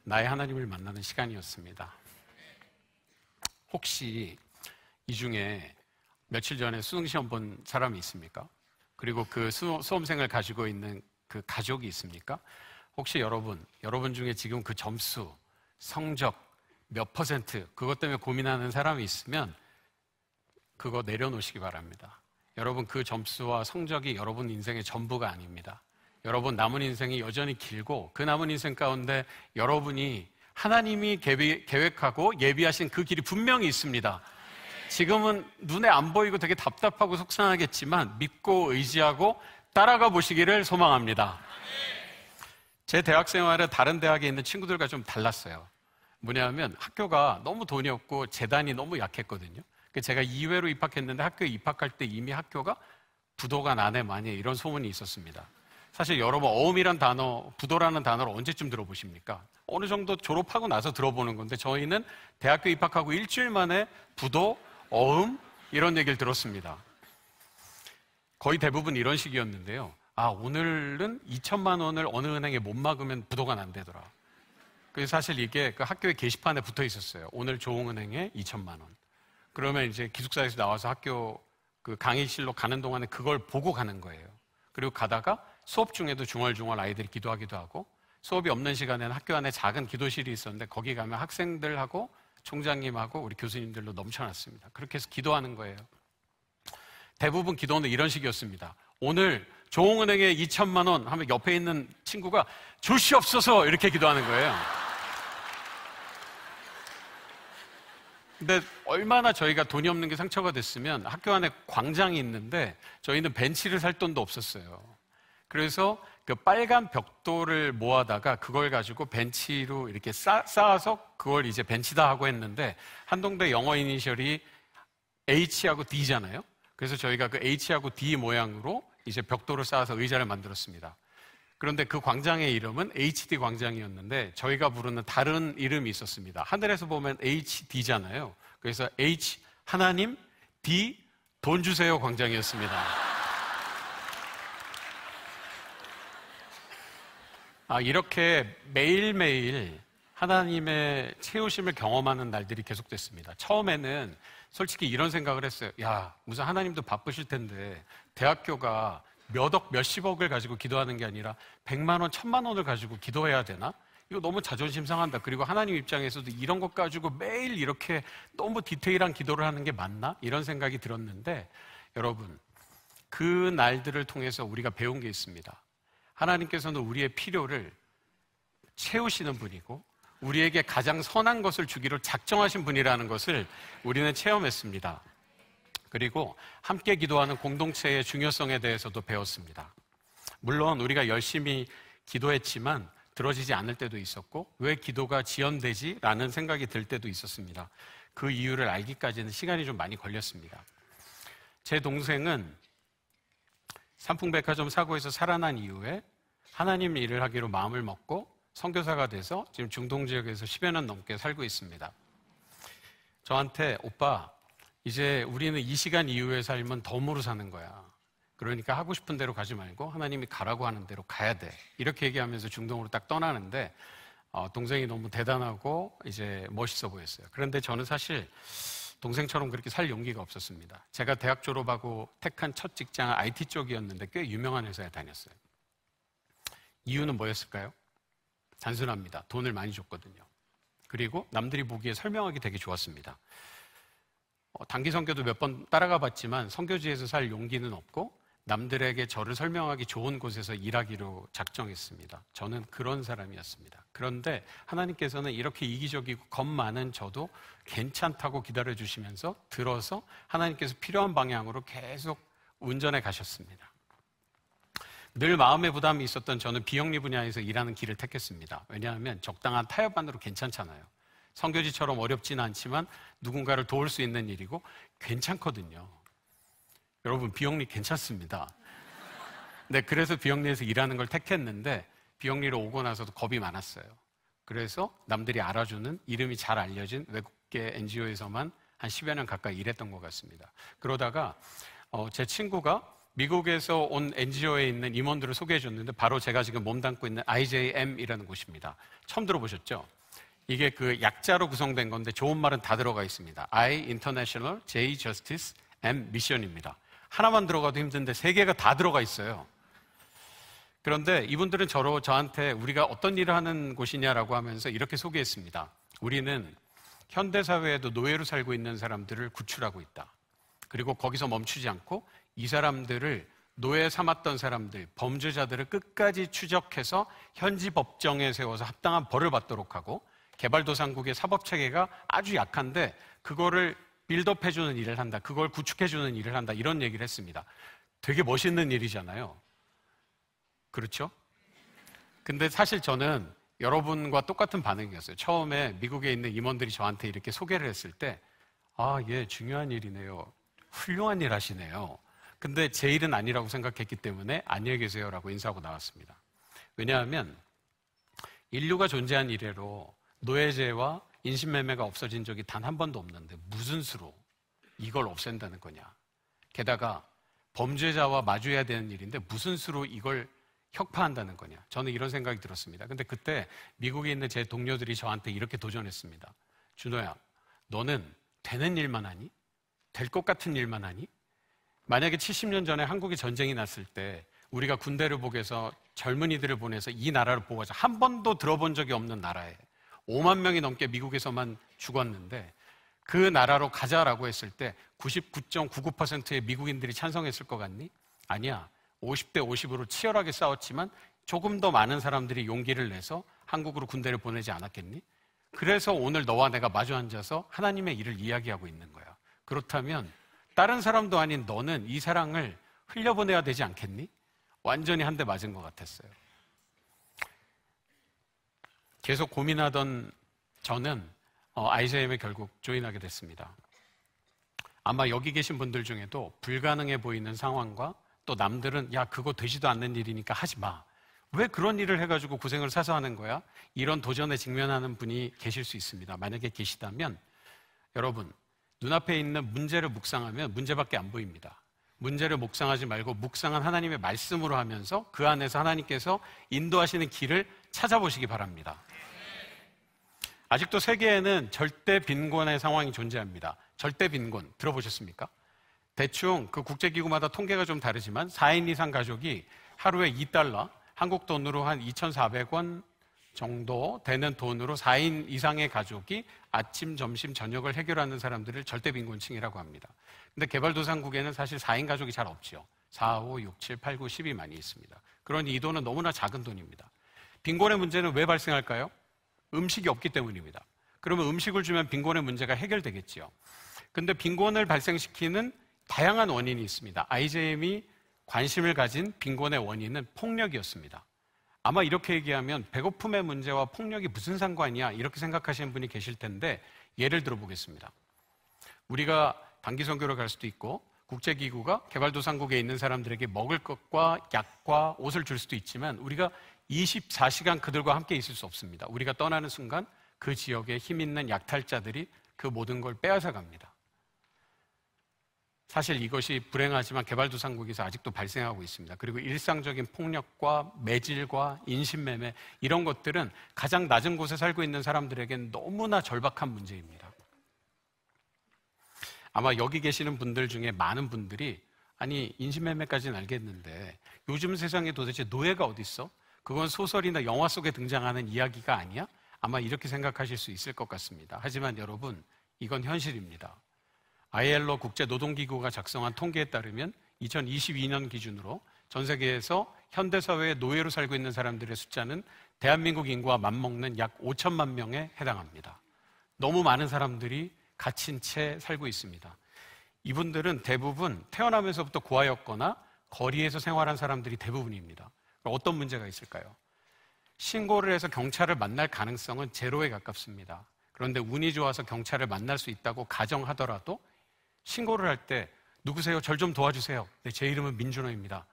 나의 하나님을 만나는 시간이었습니다. 혹시 이 중에 며칠 전에 수능시험 본 사람이 있습니까? 그리고 그 수험생을 가지고 있는 그 가족이 있습니까? 혹시 여러분 중에 지금 그 점수, 성적 몇 퍼센트 그것 때문에 고민하는 사람이 있으면 그거 내려놓으시기 바랍니다. 여러분 그 점수와 성적이 여러분 인생의 전부가 아닙니다. 여러분 남은 인생이 여전히 길고 그 남은 인생 가운데 여러분이 하나님이 계획하고 예비하신 그 길이 분명히 있습니다. 지금은 눈에 안 보이고 되게 답답하고 속상하겠지만 믿고 의지하고 따라가 보시기를 소망합니다. 제 대학 생활은 다른 대학에 있는 친구들과 좀 달랐어요. 뭐냐면 학교가 너무 돈이 없고 재단이 너무 약했거든요. 제가 2회로 입학했는데 학교에 입학할 때 이미 학교가 부도가 나네 마네 이런 소문이 있었습니다. 사실 여러분 어음이란 단어, 부도라는 단어를 언제쯤 들어보십니까? 어느 정도 졸업하고 나서 들어보는 건데 저희는 대학교 입학하고 일주일 만에 부도, 어음 이런 얘기를 들었습니다. 거의 대부분 이런 식이었는데요. 오늘은 2천만 원을 어느 은행에 못 막으면 부도가 난대더라. 그래서 사실 이게 그 학교의 게시판에 붙어 있었어요. 오늘 조홍은행에 2천만 원. 그러면 이제 기숙사에서 나와서 학교 그 강의실로 가는 동안에 그걸 보고 가는 거예요. 그리고 가다가 수업 중에도 중얼중얼 아이들이 기도하기도 하고 수업이 없는 시간에는 학교 안에 작은 기도실이 있었는데 거기 가면 학생들하고 총장님하고 우리 교수님들로 넘쳐났습니다. 그렇게 해서 기도하는 거예요. 대부분 기도는 이런 식이었습니다. 오늘 조홍은행에 2천만 원 하면 옆에 있는 친구가 주시옵소서 이렇게 기도하는 거예요. 근데 얼마나 저희가 돈이 없는 게 상처가 됐으면 학교 안에 광장이 있는데 저희는 벤치를 살 돈도 없었어요. 그래서 그 빨간 벽돌을 모아다가 그걸 가지고 벤치로 이렇게 쌓아서 그걸 이제 벤치다 하고 했는데 한동대 영어 이니셜이 H하고 D잖아요. 그래서 저희가 그 H하고 D 모양으로 이제 벽돌을 쌓아서 의자를 만들었습니다. 그런데 그 광장의 이름은 HD 광장이었는데 저희가 부르는 다른 이름이 있었습니다. 하늘에서 보면 HD잖아요. 그래서 H 하나님, D 돈 주세요 광장이었습니다. 이렇게 매일매일 하나님의 채우심을 경험하는 날들이 계속됐습니다. 처음에는 솔직히 이런 생각을 했어요. 야, 무슨 하나님도 바쁘실 텐데 대학교가 몇 억, 몇십억을 가지고 기도하는 게 아니라 100만 원, 1000만 원을 가지고 기도해야 되나? 이거 너무 자존심 상한다. 그리고 하나님 입장에서도 이런 것 가지고 매일 이렇게 너무 디테일한 기도를 하는 게 맞나? 이런 생각이 들었는데 여러분, 그 날들을 통해서 우리가 배운 게 있습니다. 하나님께서는 우리의 필요를 채우시는 분이고 우리에게 가장 선한 것을 주기로 작정하신 분이라는 것을 우리는 체험했습니다. 그리고 함께 기도하는 공동체의 중요성에 대해서도 배웠습니다. 물론 우리가 열심히 기도했지만 들어지지 않을 때도 있었고 왜 기도가 지연되지? 라는 생각이 들 때도 있었습니다. 그 이유를 알기까지는 시간이 좀 많이 걸렸습니다. 제 동생은 삼풍백화점 사고에서 살아난 이후에 하나님 일을 하기로 마음을 먹고 선교사가 돼서 지금 중동 지역에서 10여 년 넘게 살고 있습니다. 저한테 오빠 이제 우리는 이 시간 이후의 삶은 덤으로 사는 거야. 그러니까 하고 싶은 대로 가지 말고 하나님이 가라고 하는 대로 가야 돼. 이렇게 얘기하면서 중동으로 딱 떠나는데 동생이 너무 대단하고 이제 멋있어 보였어요. 그런데 저는 사실 동생처럼 그렇게 살 용기가 없었습니다. 제가 대학 졸업하고 택한 첫 직장은 IT 쪽이었는데 꽤 유명한 회사에 다녔어요. 이유는 뭐였을까요? 단순합니다. 돈을 많이 줬거든요. 그리고 남들이 보기에 설명하기 되게 좋았습니다. 단기 선교도 몇 번 따라가 봤지만 선교지에서 살 용기는 없고 남들에게 저를 설명하기 좋은 곳에서 일하기로 작정했습니다. 저는 그런 사람이었습니다. 그런데 하나님께서는 이렇게 이기적이고 겁 많은 저도 괜찮다고 기다려주시면서 들어서 하나님께서 필요한 방향으로 계속 운전해 가셨습니다. 늘 마음의 부담이 있었던 저는 비영리 분야에서 일하는 길을 택했습니다. 왜냐하면 적당한 타협안으로 괜찮잖아요. 선교지처럼 어렵지는 않지만 누군가를 도울 수 있는 일이고 괜찮거든요. 여러분, 비영리 괜찮습니다. 네, 그래서 비영리에서 일하는 걸 택했는데 비영리로 오고 나서도 겁이 많았어요. 그래서 남들이 알아주는 이름이 잘 알려진 외국계 NGO에서만 한 10여 년 가까이 일했던 것 같습니다. 그러다가 제 친구가 미국에서 온 NGO에 있는 임원들을 소개해 줬는데 바로 제가 지금 몸담고 있는 IJM이라는 곳입니다. 처음 들어보셨죠? 이게 그 약자로 구성된 건데 좋은 말은 다 들어가 있습니다. I, International, J, Justice, M, Mission입니다. 하나만 들어가도 힘든데 세 개가 다 들어가 있어요. 그런데 이분들은 저한테 우리가 어떤 일을 하는 곳이냐라고 하면서 이렇게 소개했습니다. 우리는 현대사회에도 노예로 살고 있는 사람들을 구출하고 있다. 그리고 거기서 멈추지 않고 이 사람들을 노예 삼았던 사람들, 범죄자들을 끝까지 추적해서 현지 법정에 세워서 합당한 벌을 받도록 하고 개발도상국의 사법체계가 아주 약한데 그거를 빌드업해주는 일을 한다. 그걸 구축해주는 일을 한다. 이런 얘기를 했습니다. 되게 멋있는 일이잖아요. 그렇죠? 근데 사실 저는 여러분과 똑같은 반응이었어요. 처음에 미국에 있는 임원들이 저한테 이렇게 소개를 했을 때 예, 중요한 일이네요. 훌륭한 일 하시네요. 근데 제 일은 아니라고 생각했기 때문에 안녕히 계세요라고 인사하고 나왔습니다. 왜냐하면 인류가 존재한 이래로 노예제와 인신매매가 없어진 적이 단 한 번도 없는데 무슨 수로 이걸 없앤다는 거냐. 게다가 범죄자와 마주해야 되는 일인데 무슨 수로 이걸 혁파한다는 거냐. 저는 이런 생각이 들었습니다. 근데 그때 미국에 있는 제 동료들이 저한테 이렇게 도전했습니다. 준호야, 너는 되는 일만 하니? 될 것 같은 일만 하니? 만약에 70년 전에 한국에 전쟁이 났을 때 우리가 군대를 보내서 젊은이들을 보내서 이 나라를 보호하자. 한 번도 들어본 적이 없는 나라에 5만 명이 넘게 미국에서만 죽었는데 그 나라로 가자라고 했을 때 99.99%의 미국인들이 찬성했을 것 같니? 아니야. 50대 50으로 치열하게 싸웠지만 조금 더 많은 사람들이 용기를 내서 한국으로 군대를 보내지 않았겠니? 그래서 오늘 너와 내가 마주 앉아서 하나님의 일을 이야기하고 있는 거야. 그렇다면 다른 사람도 아닌 너는 이 사랑을 흘려보내야 되지 않겠니? 완전히 한 대 맞은 것 같았어요. 계속 고민하던 저는 IJM에 결국 조인하게 됐습니다. 아마 여기 계신 분들 중에도 불가능해 보이는 상황과 또 남들은 야 그거 되지도 않는 일이니까 하지 마. 왜 그런 일을 해가지고 고생을 사서 하는 거야? 이런 도전에 직면하는 분이 계실 수 있습니다. 만약에 계시다면 여러분 눈앞에 있는 문제를 묵상하면 문제밖에 안 보입니다. 문제를 묵상하지 말고 묵상한 하나님의 말씀으로 하면서 그 안에서 하나님께서 인도하시는 길을 찾아보시기 바랍니다. 아직도 세계에는 절대 빈곤의 상황이 존재합니다. 절대 빈곤 들어보셨습니까? 대충 그 국제기구마다 통계가 좀 다르지만 4인 이상 가족이 하루에 $2, 한국 돈으로 한 2,400원 정도 되는 돈으로 4인 이상의 가족이 아침, 점심, 저녁을 해결하는 사람들을 절대 빈곤층이라고 합니다. 근데 개발도상국에는 사실 4인 가족이 잘 없죠. 4, 5, 6, 7, 8, 9, 10이 많이 있습니다. 그러니 이 돈은 너무나 작은 돈입니다. 빈곤의 문제는 왜 발생할까요? 음식이 없기 때문입니다. 그러면 음식을 주면 빈곤의 문제가 해결되겠지요. 근데 빈곤을 발생시키는 다양한 원인이 있습니다. IJM이 관심을 가진 빈곤의 원인은 폭력이었습니다. 아마 이렇게 얘기하면 배고픔의 문제와 폭력이 무슨 상관이야 이렇게 생각하시는 분이 계실 텐데 예를 들어 보겠습니다. 우리가 단기 선교를 갈 수도 있고 국제기구가 개발도상국에 있는 사람들에게 먹을 것과 약과 옷을 줄 수도 있지만 우리가 24시간 그들과 함께 있을 수 없습니다. 우리가 떠나는 순간 그 지역에 힘 있는 약탈자들이 그 모든 걸 빼앗아 갑니다. 사실 이것이 불행하지만 개발도상국에서 아직도 발생하고 있습니다. 그리고 일상적인 폭력과 매질과 인신매매 이런 것들은 가장 낮은 곳에 살고 있는 사람들에게는 너무나 절박한 문제입니다. 아마 여기 계시는 분들 중에 많은 분들이 아니 인신매매까지는 알겠는데 요즘 세상에 도대체 노예가 어디 있어? 그건 소설이나 영화 속에 등장하는 이야기가 아니야? 아마 이렇게 생각하실 수 있을 것 같습니다. 하지만 여러분, 이건 현실입니다. ILO 국제노동기구가 작성한 통계에 따르면 2022년 기준으로 전 세계에서 현대사회의 노예로 살고 있는 사람들의 숫자는 대한민국 인구와 맞먹는 약 5천만 명에 해당합니다. 너무 많은 사람들이 갇힌 채 살고 있습니다. 이분들은 대부분 태어나면서부터 고아였거나 거리에서 생활한 사람들이 대부분입니다. 어떤 문제가 있을까요? 신고를 해서 경찰을 만날 가능성은 제로에 가깝습니다. 그런데 운이 좋아서 경찰을 만날 수 있다고 가정하더라도 신고를 할 때 누구세요? 절 좀 도와주세요. 네, 제 이름은 민준호입니다.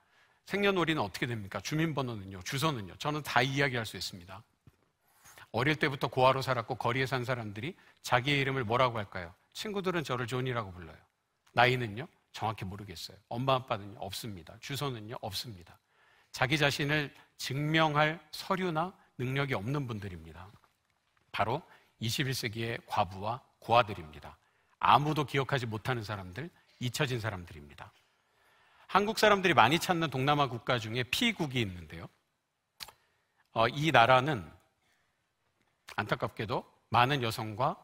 생년월일은 어떻게 됩니까? 주민번호는요? 주소는요? 저는 다 이야기할 수 있습니다. 어릴 때부터 고아로 살았고 거리에 산 사람들이 자기의 이름을 뭐라고 할까요? 친구들은 저를 존이라고 불러요. 나이는요? 정확히 모르겠어요. 엄마 아빠는요? 없습니다. 주소는요? 없습니다. 자기 자신을 증명할 서류나 능력이 없는 분들입니다. 바로 21세기의 과부와 고아들입니다. 아무도 기억하지 못하는 사람들, 잊혀진 사람들입니다. 한국 사람들이 많이 찾는 동남아 국가 중에 P국이 있는데요. 이 나라는 안타깝게도 많은 여성과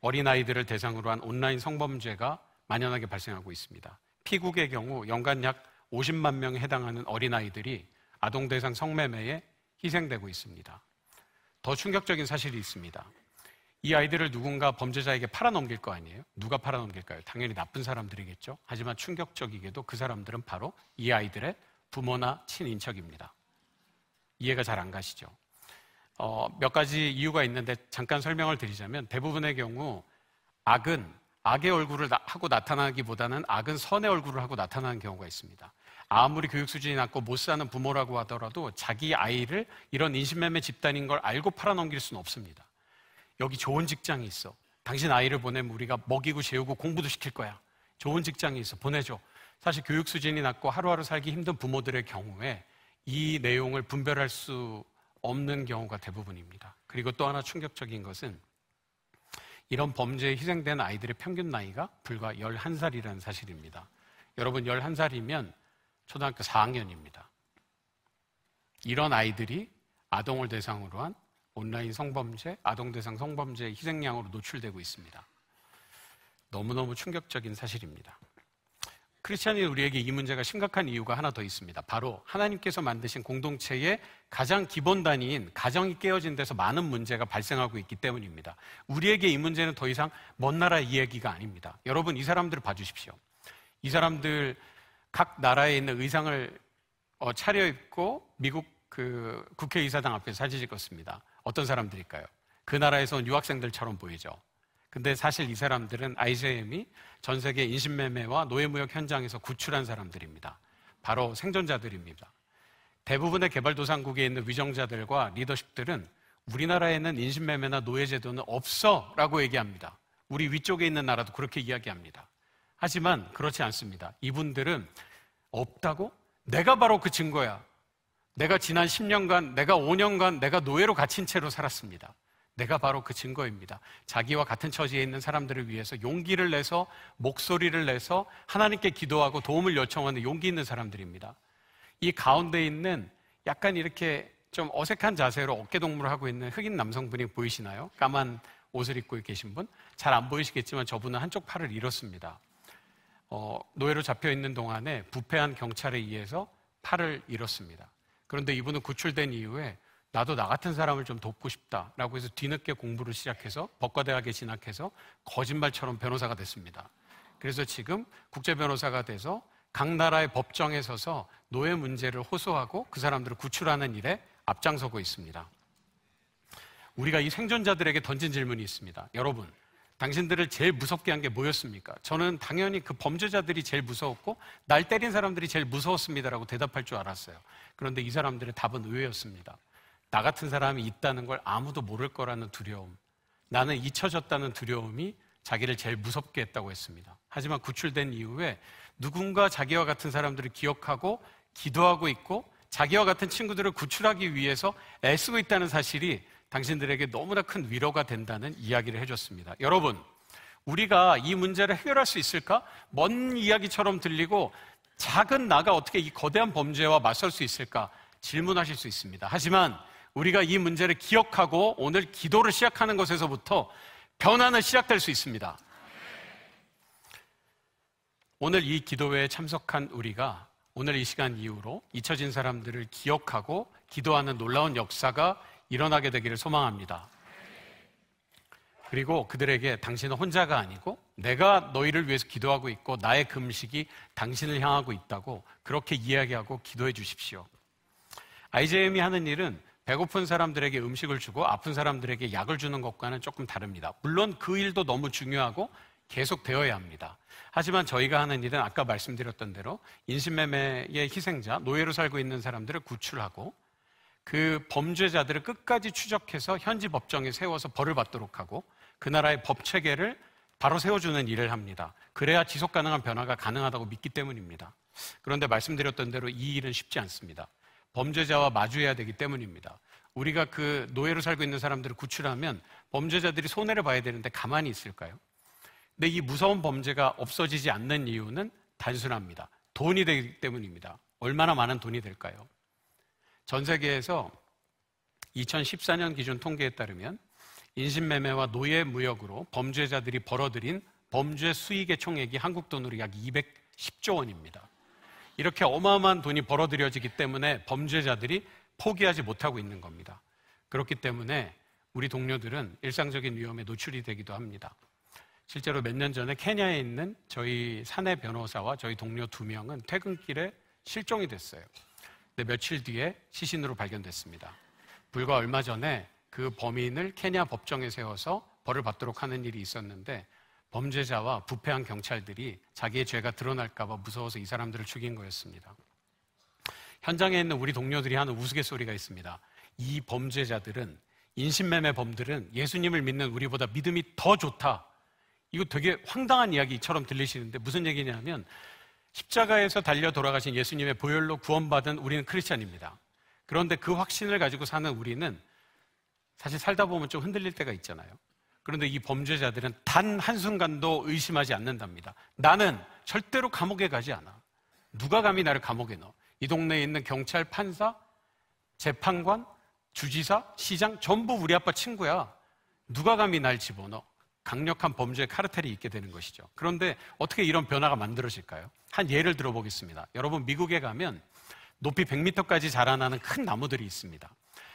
어린아이들을 대상으로 한 온라인 성범죄가 만연하게 발생하고 있습니다. P국의 경우 연간 약 50만 명에 해당하는 어린아이들이 아동대상 성매매에 희생되고 있습니다. 더 충격적인 사실이 있습니다. 이 아이들을 누군가 범죄자에게 팔아넘길 거 아니에요? 누가 팔아넘길까요? 당연히 나쁜 사람들이겠죠. 하지만 충격적이게도 그 사람들은 바로 이 아이들의 부모나 친인척입니다. 이해가 잘 안 가시죠? 몇 가지 이유가 있는데 잠깐 설명을 드리자면 대부분의 경우 악은 악의 얼굴을 하고 나타나기보다는 악은 선의 얼굴을 하고 나타나는 경우가 있습니다. 아무리 교육 수준이 낮고 못 사는 부모라고 하더라도 자기 아이를 이런 인신매매 집단인 걸 알고 팔아넘길 수는 없습니다. 여기 좋은 직장이 있어. 당신 아이를 보내면 우리가 먹이고 재우고 공부도 시킬 거야. 좋은 직장이 있어. 보내줘. 사실 교육 수준이 낮고 하루하루 살기 힘든 부모들의 경우에 이 내용을 분별할 수 없는 경우가 대부분입니다. 그리고 또 하나 충격적인 것은 이런 범죄에 희생된 아이들의 평균 나이가 불과 11살이라는 사실입니다. 여러분 11살이면 초등학교 4학년입니다. 이런 아이들이 아동을 대상으로 한 온라인 성범죄, 아동 대상 성범죄의 희생양으로 노출되고 있습니다. 너무너무 충격적인 사실입니다. 크리스찬인 우리에게 이 문제가 심각한 이유가 하나 더 있습니다. 바로 하나님께서 만드신 공동체의 가장 기본 단위인 가정이 깨어진 데서 많은 문제가 발생하고 있기 때문입니다. 우리에게 이 문제는 더 이상 먼 나라 이야기가 아닙니다. 여러분 이 사람들을 봐주십시오. 이 사람들 각 나라에 있는 의상을 차려입고 미국 그 국회의사당 앞에서 사진 찍었습니다. 어떤 사람들일까요? 그 나라에서 온 유학생들처럼 보이죠. 근데 사실 이 사람들은 IJM이 전 세계 인신매매와 노예무역 현장에서 구출한 사람들입니다. 바로 생존자들입니다. 대부분의 개발도상국에 있는 위정자들과 리더십들은 우리나라에는 인신매매나 노예제도는 없어 라고 얘기합니다. 우리 위쪽에 있는 나라도 그렇게 이야기합니다. 하지만 그렇지 않습니다. 이분들은 없다고? 내가 바로 그 증거야. 내가 지난 10년간, 내가 5년간 내가 노예로 갇힌 채로 살았습니다. 내가 바로 그 증거입니다. 자기와 같은 처지에 있는 사람들을 위해서 용기를 내서 목소리를 내서 하나님께 기도하고 도움을 요청하는 용기 있는 사람들입니다. 이 가운데 있는 약간 이렇게 좀 어색한 자세로 어깨동무를 하고 있는 흑인 남성분이 보이시나요? 까만 옷을 입고 계신 분? 잘 안 보이시겠지만 저분은 한쪽 팔을 잃었습니다. 노예로 잡혀있는 동안에 부패한 경찰에 의해서 팔을 잃었습니다. 그런데 이분은 구출된 이후에 나도 나 같은 사람을 좀 돕고 싶다라고 해서 뒤늦게 공부를 시작해서 법과대학에 진학해서 거짓말처럼 변호사가 됐습니다. 그래서 지금 국제변호사가 돼서 각 나라의 법정에 서서 노예 문제를 호소하고 그 사람들을 구출하는 일에 앞장서고 있습니다. 우리가 이 생존자들에게 던진 질문이 있습니다. 여러분, 당신들을 제일 무섭게 한 게 뭐였습니까? 저는 당연히 그 범죄자들이 제일 무서웠고 날 때린 사람들이 제일 무서웠습니다라고 대답할 줄 알았어요. 그런데 이 사람들의 답은 의외였습니다. 나 같은 사람이 있다는 걸 아무도 모를 거라는 두려움, 나는 잊혀졌다는 두려움이 자기를 제일 무섭게 했다고 했습니다. 하지만 구출된 이후에 누군가 자기와 같은 사람들을 기억하고 기도하고 있고 자기와 같은 친구들을 구출하기 위해서 애쓰고 있다는 사실이 당신들에게 너무나 큰 위로가 된다는 이야기를 해줬습니다. 여러분, 우리가 이 문제를 해결할 수 있을까? 먼 이야기처럼 들리고 작은 나가 어떻게 이 거대한 범죄와 맞설 수 있을까? 질문하실 수 있습니다. 하지만 우리가 이 문제를 기억하고 오늘 기도를 시작하는 것에서부터 변화는 시작될 수 있습니다. 오늘 이 기도회에 참석한 우리가 오늘 이 시간 이후로 잊혀진 사람들을 기억하고 기도하는 놀라운 역사가 일어나게 되기를 소망합니다. 그리고 그들에게 당신은 혼자가 아니고 내가 너희를 위해서 기도하고 있고 나의 금식이 당신을 향하고 있다고 그렇게 이야기하고 기도해 주십시오. IJM이 하는 일은 배고픈 사람들에게 음식을 주고 아픈 사람들에게 약을 주는 것과는 조금 다릅니다. 물론 그 일도 너무 중요하고 계속 되어야 합니다. 하지만 저희가 하는 일은 아까 말씀드렸던 대로 인신매매의 희생자, 노예로 살고 있는 사람들을 구출하고 그 범죄자들을 끝까지 추적해서 현지 법정에 세워서 벌을 받도록 하고 그 나라의 법 체계를 바로 세워주는 일을 합니다. 그래야 지속 가능한 변화가 가능하다고 믿기 때문입니다. 그런데 말씀드렸던 대로 이 일은 쉽지 않습니다. 범죄자와 마주해야 되기 때문입니다. 우리가 그 노예로 살고 있는 사람들을 구출하면 범죄자들이 손해를 봐야 되는데 가만히 있을까요? 근데 이 무서운 범죄가 없어지지 않는 이유는 단순합니다. 돈이 되기 때문입니다. 얼마나 많은 돈이 될까요? 전 세계에서 2014년 기준 통계에 따르면 인신매매와 노예 무역으로 범죄자들이 벌어들인 범죄 수익의 총액이 한국 돈으로 약 210조 원입니다. 이렇게 어마어마한 돈이 벌어들여지기 때문에 범죄자들이 포기하지 못하고 있는 겁니다. 그렇기 때문에 우리 동료들은 일상적인 위험에 노출이 되기도 합니다. 실제로 몇 년 전에 케냐에 있는 저희 사내 변호사와 저희 동료 2명은 퇴근길에 실종이 됐어요. 근데 며칠 뒤에 시신으로 발견됐습니다. 불과 얼마 전에 그 범인을 케냐 법정에 세워서 벌을 받도록 하는 일이 있었는데 범죄자와 부패한 경찰들이 자기의 죄가 드러날까 봐 무서워서 이 사람들을 죽인 거였습니다. 현장에 있는 우리 동료들이 하는 우스갯소리가 있습니다. 이 범죄자들은, 인신매매 범들은 예수님을 믿는 우리보다 믿음이 더 좋다. 이거 되게 황당한 이야기처럼 들리시는데 무슨 얘기냐면 십자가에서 달려 돌아가신 예수님의 보혈로 구원받은 우리는 크리스찬입니다. 그런데 그 확신을 가지고 사는 우리는 사실 살다 보면 좀 흔들릴 때가 있잖아요. 그런데 이 범죄자들은 단 한순간도 의심하지 않는답니다. 나는 절대로 감옥에 가지 않아. 누가 감히 나를 감옥에 넣어? 이 동네에 있는 경찰, 판사, 재판관, 주지사, 시장 전부 우리 아빠 친구야. 누가 감히 날 집어넣어? 강력한 범죄의 카르텔이 있게 되는 것이죠. 그런데 어떻게 이런 변화가 만들어질까요? 한 예를 들어보겠습니다. 여러분 미국에 가면 높이 100m까지 자라나는 큰 나무들이 있습니다.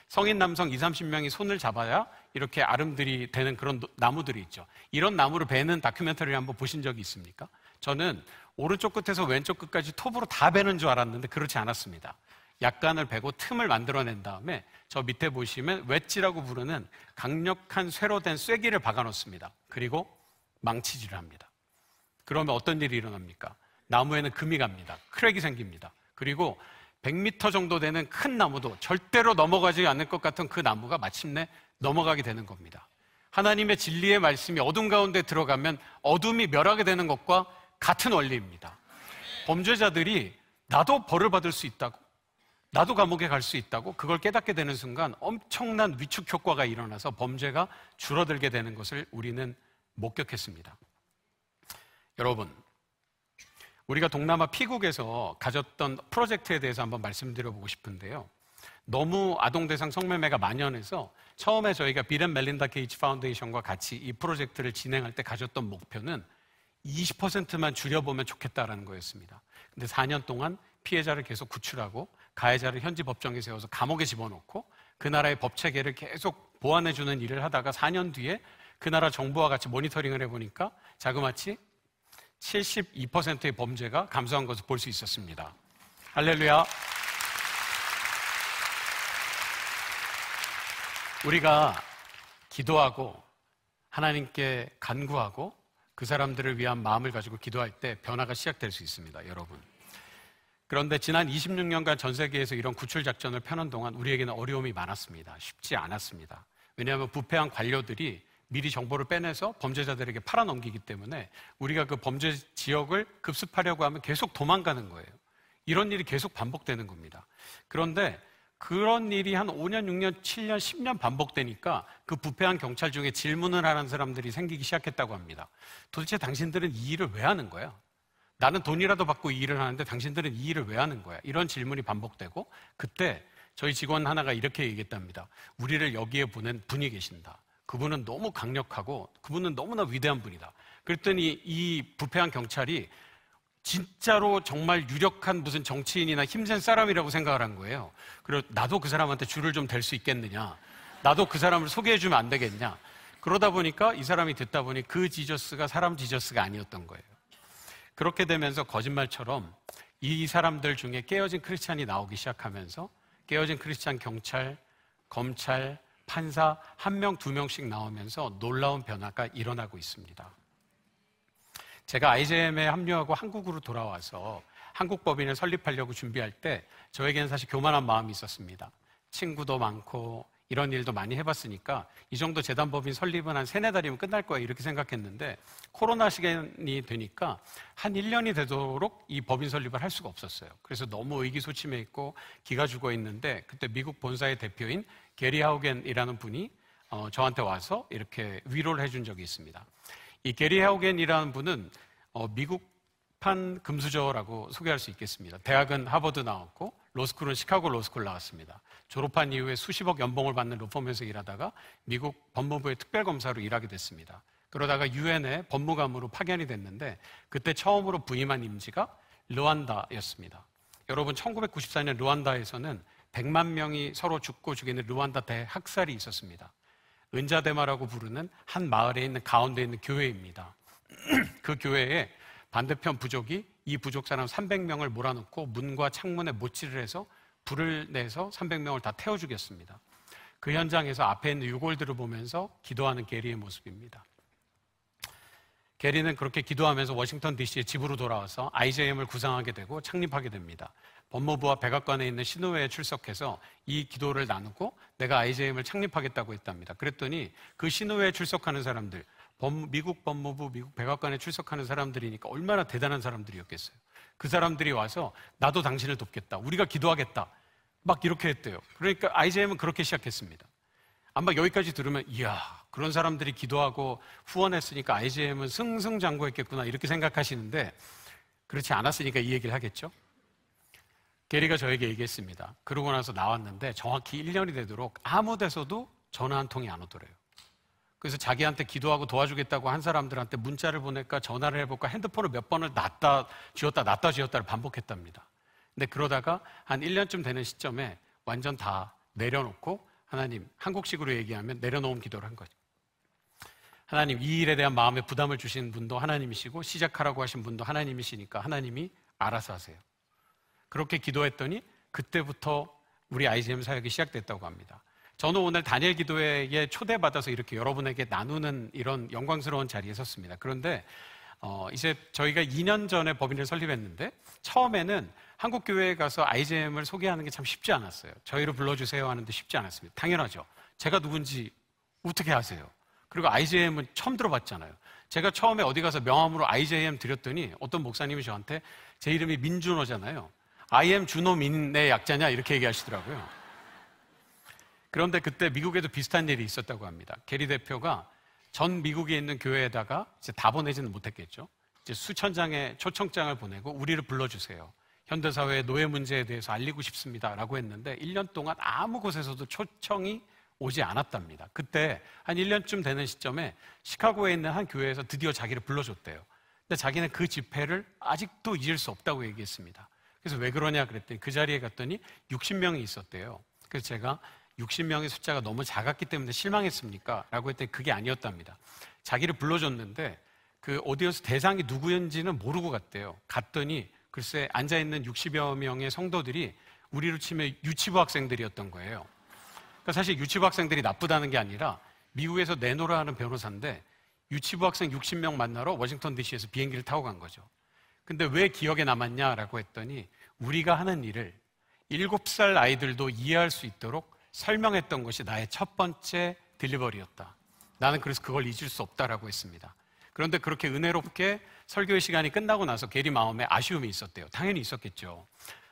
성인 남성 20-30명이 손을 잡아야 이렇게 아름들이 되는 그런 나무들이 있죠. 이런 나무를 베는 다큐멘터리를 한번 보신 적이 있습니까? 저는 오른쪽 끝에서 왼쪽 끝까지 톱으로 다 베는 줄 알았는데 그렇지 않았습니다. 약간을 베고 틈을 만들어낸 다음에 저 밑에 보시면 웨지라고 부르는 강력한 쇠로 된 쐐기를 박아놓습니다. 그리고 망치질을 합니다. 그러면 어떤 일이 일어납니까? 나무에는 금이 갑니다. 크랙이 생깁니다. 그리고 100m 정도 되는 큰 나무도 절대로 넘어가지 않을 것 같은 그 나무가 마침내 넘어가게 되는 겁니다. 하나님의 진리의 말씀이 어둠 가운데 들어가면 어둠이 멸하게 되는 것과 같은 원리입니다. 범죄자들이 나도 벌을 받을 수 있다고, 나도 감옥에 갈 수 있다고 그걸 깨닫게 되는 순간 엄청난 위축 효과가 일어나서 범죄가 줄어들게 되는 것을 우리는 목격했습니다. 여러분, 우리가 동남아 피국에서 가졌던 프로젝트에 대해서 한번 말씀드려보고 싶은데요. 너무 아동대상 성매매가 만연해서 처음에 저희가 빌 앤 멜린다 게이츠 파운데이션과 같이 이 프로젝트를 진행할 때 가졌던 목표는 20%만 줄여보면 좋겠다라는 거였습니다. 근데 4년 동안 피해자를 계속 구출하고 가해자를 현지 법정에 세워서 감옥에 집어넣고 그 나라의 법 체계를 계속 보완해주는 일을 하다가 4년 뒤에 그 나라 정부와 같이 모니터링을 해보니까 자그마치 72%의 범죄가 감소한 것을 볼 수 있었습니다. 할렐루야. 우리가 기도하고 하나님께 간구하고 그 사람들을 위한 마음을 가지고 기도할 때 변화가 시작될 수 있습니다, 여러분. 그런데 지난 26년간 전 세계에서 이런 구출 작전을 펴는 동안 우리에게는 어려움이 많았습니다. 쉽지 않았습니다. 왜냐하면 부패한 관료들이 미리 정보를 빼내서 범죄자들에게 팔아넘기기 때문에 우리가 그 범죄 지역을 급습하려고 하면 계속 도망가는 거예요. 이런 일이 계속 반복되는 겁니다. 그런데 그런 일이 한 5년, 6년, 7년, 10년 반복되니까 그 부패한 경찰 중에 질문을 하는 사람들이 생기기 시작했다고 합니다. 도대체 당신들은 이 일을 왜 하는 거야? 나는 돈이라도 받고 이 일을 하는데 당신들은 이 일을 왜 하는 거야? 이런 질문이 반복되고, 그때 저희 직원 하나가 이렇게 얘기했답니다. 우리를 여기에 보낸 분이 계신다. 그분은 너무 강력하고 그분은 너무나 위대한 분이다. 그랬더니 이 부패한 경찰이 진짜로 정말 유력한 무슨 정치인이나 힘센 사람이라고 생각을 한 거예요. 그리고 나도 그 사람한테 줄을 좀 댈 수 있겠느냐, 나도 그 사람을 소개해주면 안 되겠냐. 그러다 보니까 이 사람이 듣다 보니 그 지저스가 사람 지저스가 아니었던 거예요. 그렇게 되면서 거짓말처럼 이 사람들 중에 깨어진 크리스찬이 나오기 시작하면서 깨어진 크리스찬 경찰, 검찰, 판사 1명, 2명씩 나오면서 놀라운 변화가 일어나고 있습니다. 제가 IJM에 합류하고 한국으로 돌아와서 한국 법인을 설립하려고 준비할 때 저에게는 사실 교만한 마음이 있었습니다. 친구도 많고 이런 일도 많이 해봤으니까 이 정도 재단법인 설립은 한 3-4달이면 끝날 거야 이렇게 생각했는데, 코로나 시간이 되니까 한 1년이 되도록 이 법인 설립을 할 수가 없었어요. 그래서 너무 의기소침해 있고 기가 죽어 있는데, 그때 미국 본사의 대표인 게리 하우겐이라는 분이 저한테 와서 이렇게 위로를 해준 적이 있습니다. 이 게리 하우겐이라는 분은 미국판 금수저라고 소개할 수 있겠습니다. 대학은 하버드 나왔고 로스쿨은 시카고 로스쿨 나왔습니다. 졸업한 이후에 수십억 연봉을 받는 로펌에서 일하다가 미국 법무부의 특별검사로 일하게 됐습니다. 그러다가 유엔의 법무감으로 파견이 됐는데 그때 처음으로 부임한 임지가 르완다였습니다. 여러분, 1994년 르완다에서는 100만 명이 서로 죽고 죽이는 르완다 대학살이 있었습니다. 은자대마라고 부르는 한 마을에 있는 가운데 있는 교회입니다. 그 교회에 반대편 부족이 이 부족 사람 300명을 몰아넣고 문과 창문에 못질을 해서 불을 내서 300명을 다 태워 죽였습니다. 그 현장에서 앞에 있는 유골들을 보면서 기도하는 게리의 모습입니다. 게리는 그렇게 기도하면서 워싱턴 DC의 집으로 돌아와서 IJM을 구상하게 되고 창립하게 됩니다. 법무부와 백악관에 있는 신우회에 출석해서 이 기도를 나누고 내가 IJM을 창립하겠다고 했답니다. 그랬더니 그 신우회에 출석하는 사람들, 미국 법무부, 미국 백악관에 출석하는 사람들이니까 얼마나 대단한 사람들이었겠어요. 그 사람들이 와서 나도 당신을 돕겠다, 우리가 기도하겠다, 막 이렇게 했대요. 그러니까 IJM은 그렇게 시작했습니다. 아마 여기까지 들으면 이야, 그런 사람들이 기도하고 후원했으니까 IJM은 승승장구했겠구나 이렇게 생각하시는데, 그렇지 않았으니까 이 얘기를 하겠죠. 게리가 저에게 얘기했습니다. 그러고 나서 나왔는데 정확히 1년이 되도록 아무 데서도 전화 한 통이 안 오더래요. 그래서 자기한테 기도하고 도와주겠다고 한 사람들한테 문자를 보낼까 전화를 해볼까 핸드폰을 몇 번을 놨다 쥐었다를 반복했답니다. 근데 그러다가 한 1년쯤 되는 시점에 완전 다 내려놓고 하나님, 한국식으로 얘기하면 내려놓은 기도를 한 거죠. 하나님, 이 일에 대한 마음에 부담을 주신 분도 하나님이시고 시작하라고 하신 분도 하나님이시니까 하나님이 알아서 하세요. 그렇게 기도했더니 그때부터 우리 IJM 사역이 시작됐다고 합니다. 저는 오늘 다니엘 기도회에 초대받아서 이렇게 여러분에게 나누는 이런 영광스러운 자리에 섰습니다. 그런데 이제 저희가 2년 전에 법인을 설립했는데 처음에는 한국 교회에 가서 IJM을 소개하는 게 참 쉽지 않았어요. 저희를 불러주세요 하는데 쉽지 않았습니다. 당연하죠. 제가 누군지 어떻게 아세요? 그리고 IJM은 처음 들어봤잖아요. 제가 처음에 어디 가서 명함으로 IJM 드렸더니 어떤 목사님이 저한테, 제 이름이 민준호잖아요, I am 준호민의 약자냐 이렇게 얘기하시더라고요. 그런데 그때 미국에도 비슷한 일이 있었다고 합니다. 게리 대표가 전 미국에 있는 교회에다가 이제 다 보내지는 못했겠죠. 이제 수천 장의 초청장을 보내고 우리를 불러주세요, 현대사회의 노예 문제에 대해서 알리고 싶습니다라고 했는데 1년 동안 아무 곳에서도 초청이 오지 않았답니다. 그때 한 1년쯤 되는 시점에 시카고에 있는 한 교회에서 드디어 자기를 불러줬대요. 근데 자기는 그 집회를 아직도 잊을 수 없다고 얘기했습니다. 그래서 왜 그러냐 그랬더니 그 자리에 갔더니 60명이 있었대요. 그래서 제가 60명의 숫자가 너무 작았기 때문에 실망했습니까? 라고 했더니 그게 아니었답니다. 자기를 불러줬는데 그 오디언스 대상이 누구인지는 모르고 갔대요. 갔더니 글쎄 앉아있는 60여 명의 성도들이 우리로 치면 유치부 학생들이었던 거예요. 그러니까 사실 유치부 학생들이 나쁘다는 게 아니라 미국에서 내노라 하는 변호사인데 유치부 학생 60명 만나러 워싱턴 DC에서 비행기를 타고 간 거죠. 근데 왜 기억에 남았냐라고 했더니 우리가 하는 일을 7살 아이들도 이해할 수 있도록 설명했던 것이 나의 첫 번째 딜리버리였다. 나는 그래서 그걸 잊을 수 없다라고 했습니다. 그런데 그렇게 은혜롭게 설교의 시간이 끝나고 나서 게리 마음에 아쉬움이 있었대요. 당연히 있었겠죠.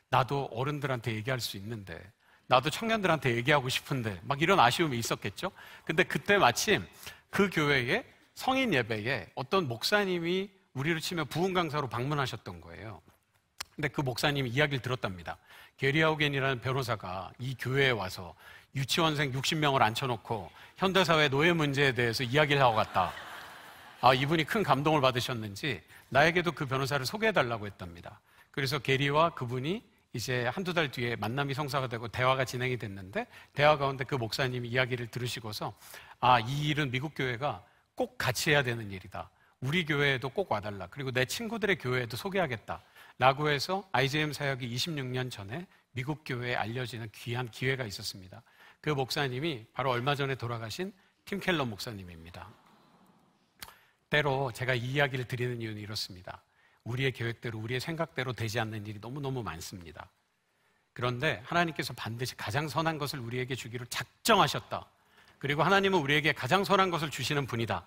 나도 어른들한테 얘기할 수 있는데 나도 청년들한테 얘기하고 싶은데 막 이런 아쉬움이 있었겠죠. 근데 그때 마침 그 교회에 성인 예배에 어떤 목사님이 우리로 치면 부흥 강사로 방문하셨던 거예요. 근데 그 목사님이 이야기를 들었답니다. 게리 하우겐이라는 변호사가 이 교회에 와서 유치원생 60명을 앉혀놓고 현대사회 노예 문제에 대해서 이야기를 하고 갔다. 이분이 큰 감동을 받으셨는지 나에게도 그 변호사를 소개해달라고 했답니다. 그래서 게리와 그분이 이제 한두 달 뒤에 만남이 성사가 되고 대화가 진행이 됐는데, 대화 가운데 그 목사님이 이야기를 들으시고서 이 일은 미국 교회가 꼭 같이 해야 되는 일이다. 우리 교회에도 꼭 와달라. 그리고 내 친구들의 교회에도 소개하겠다. 라고 해서 IJM 사역이 26년 전에 미국 교회에 알려지는 귀한 기회가 있었습니다. 그 목사님이 바로 얼마 전에 돌아가신 팀 켈러 목사님입니다. 때로 제가 이 이야기를 드리는 이유는 이렇습니다. 우리의 계획대로, 우리의 생각대로 되지 않는 일이 너무너무 많습니다. 그런데 하나님께서 반드시 가장 선한 것을 우리에게 주기로 작정하셨다. 그리고 하나님은 우리에게 가장 선한 것을 주시는 분이다.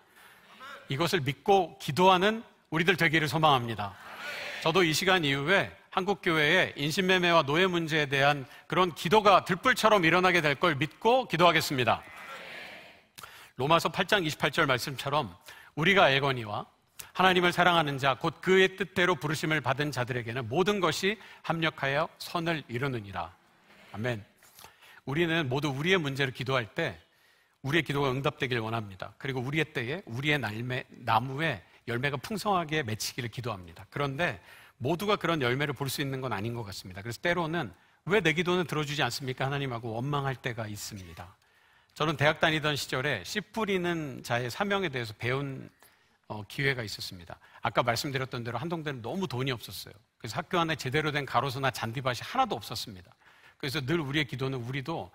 이것을 믿고 기도하는 우리들 되기를 소망합니다. 저도 이 시간 이후에 한국교회의 인신매매와 노예 문제에 대한 그런 기도가 들불처럼 일어나게 될 걸 믿고 기도하겠습니다. 로마서 8장 28절 말씀처럼 우리가 알거니와 하나님을 사랑하는 자, 곧 그의 뜻대로 부르심을 받은 자들에게는 모든 것이 합력하여 선을 이루느니라. 아멘. 우리는 모두 우리의 문제를 기도할 때 우리의 기도가 응답되길 원합니다. 그리고 우리의 때에 우리의 나무에 열매가 풍성하게 맺히기를 기도합니다. 그런데 모두가 그런 열매를 볼 수 있는 건 아닌 것 같습니다. 그래서 때로는 왜 내 기도는 들어주지 않습니까? 하나님하고 원망할 때가 있습니다. 저는 대학 다니던 시절에 씨 뿌리는 자의 사명에 대해서 배운 기회가 있었습니다. 아까 말씀드렸던 대로 한동대는 너무 돈이 없었어요. 그래서 학교 안에 제대로 된 가로수나 잔디밭이 하나도 없었습니다. 그래서 늘 우리의 기도는 우리도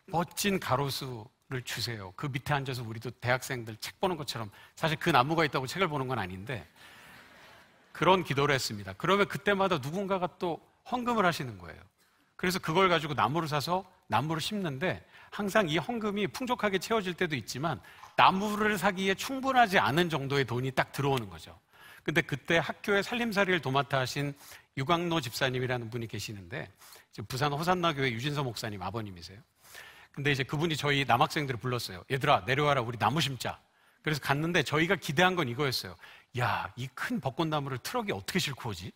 멋진 가로수를 주세요. 그 밑에 앉아서 우리도 대학생들 책 보는 것처럼, 사실 그 나무가 있다고 책을 보는 건 아닌데 그런 기도를 했습니다. 그러면 그때마다 누군가가 또 헌금을 하시는 거예요. 그래서 그걸 가지고 나무를 사서 나무를 심는데 항상 이 헌금이 풍족하게 채워질 때도 있지만 나무를 사기에 충분하지 않은 정도의 돈이 딱 들어오는 거죠. 근데 그때 학교의 살림살이를 도맡아 하신 유광로 집사님이라는 분이 계시는데, 부산 호산나 교회 유진서 목사님 아버님이세요. 근데 이제 그분이 저희 남학생들을 불렀어요. 얘들아, 내려와라, 우리 나무 심자. 그래서 갔는데 저희가 기대한 건 이거였어요. 야, 이 큰 벚꽃나무를 트럭에 어떻게 싣고 오지?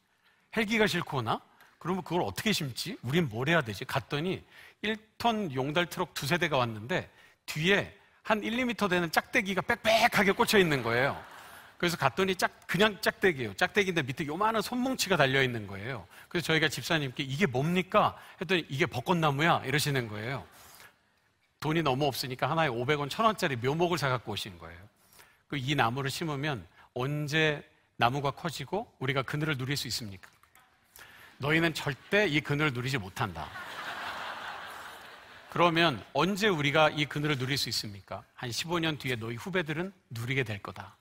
헬기가 싣고 오나? 그러면 그걸 어떻게 심지? 우린 뭘 해야 되지? 갔더니 1톤 용달 트럭 2세대가 왔는데 뒤에 한 1, 2m 되는 짝대기가 빽빽하게 꽂혀 있는 거예요. 그래서 갔더니 그냥 짝대기예요. 짝대기인데 밑에 요만한 손뭉치가 달려 있는 거예요. 그래서 저희가 집사님께 이게 뭡니까? 했더니 이게 벚꽃나무야 이러시는 거예요. 돈이 너무 없으니까 하나에 500원, 1000원짜리 묘목을 사갖고 오신 거예요. 이 나무를 심으면 언제 나무가 커지고 우리가 그늘을 누릴 수 있습니까? 너희는 절대 이 그늘을 누리지 못한다. 그러면 언제 우리가 이 그늘을 누릴 수 있습니까? 한 15년 뒤에 너희 후배들은 누리게 될 거다.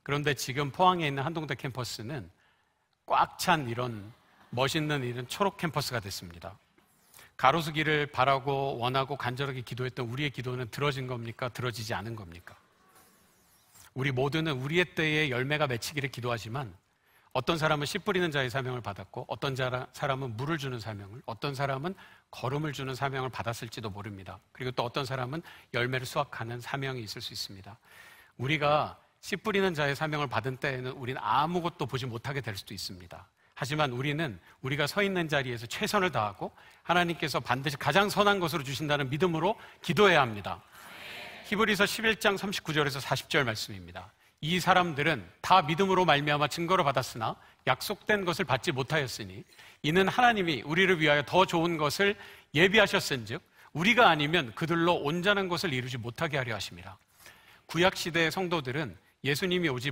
그런데 지금 포항에 있는 한동대 캠퍼스는 꽉 찬 이런 멋있는 이런 초록 캠퍼스가 됐습니다. 가로수기를 바라고 원하고 간절하게 기도했던 우리의 기도는 들어진 겁니까? 들어지지 않은 겁니까? 우리 모두는 우리의 때에 열매가 맺히기를 기도하지만 어떤 사람은 씨 뿌리는 자의 사명을 받았고 어떤 사람은 물을 주는 사명을, 어떤 사람은 걸음을 주는 사명을 받았을지도 모릅니다. 그리고 또 어떤 사람은 열매를 수확하는 사명이 있을 수 있습니다. 우리가 씨 뿌리는 자의 사명을 받은 때에는 우리는 아무것도 보지 못하게 될 수도 있습니다. 하지만 우리는 우리가 서 있는 자리에서 최선을 다하고 하나님께서 반드시 가장 선한 것으로 주신다는 믿음으로 기도해야 합니다. 히브리서 11장 39절에서 40절 말씀입니다. 이 사람들은 다 믿음으로 말미암아 증거를 받았으나 약속된 것을 받지 못하였으니 이는 하나님이 우리를 위하여 더 좋은 것을 예비하셨은즉 우리가 아니면 그들로 온전한 것을 이루지 못하게 하려 하심이라. 구약 시대의 성도들은 예수님이 오지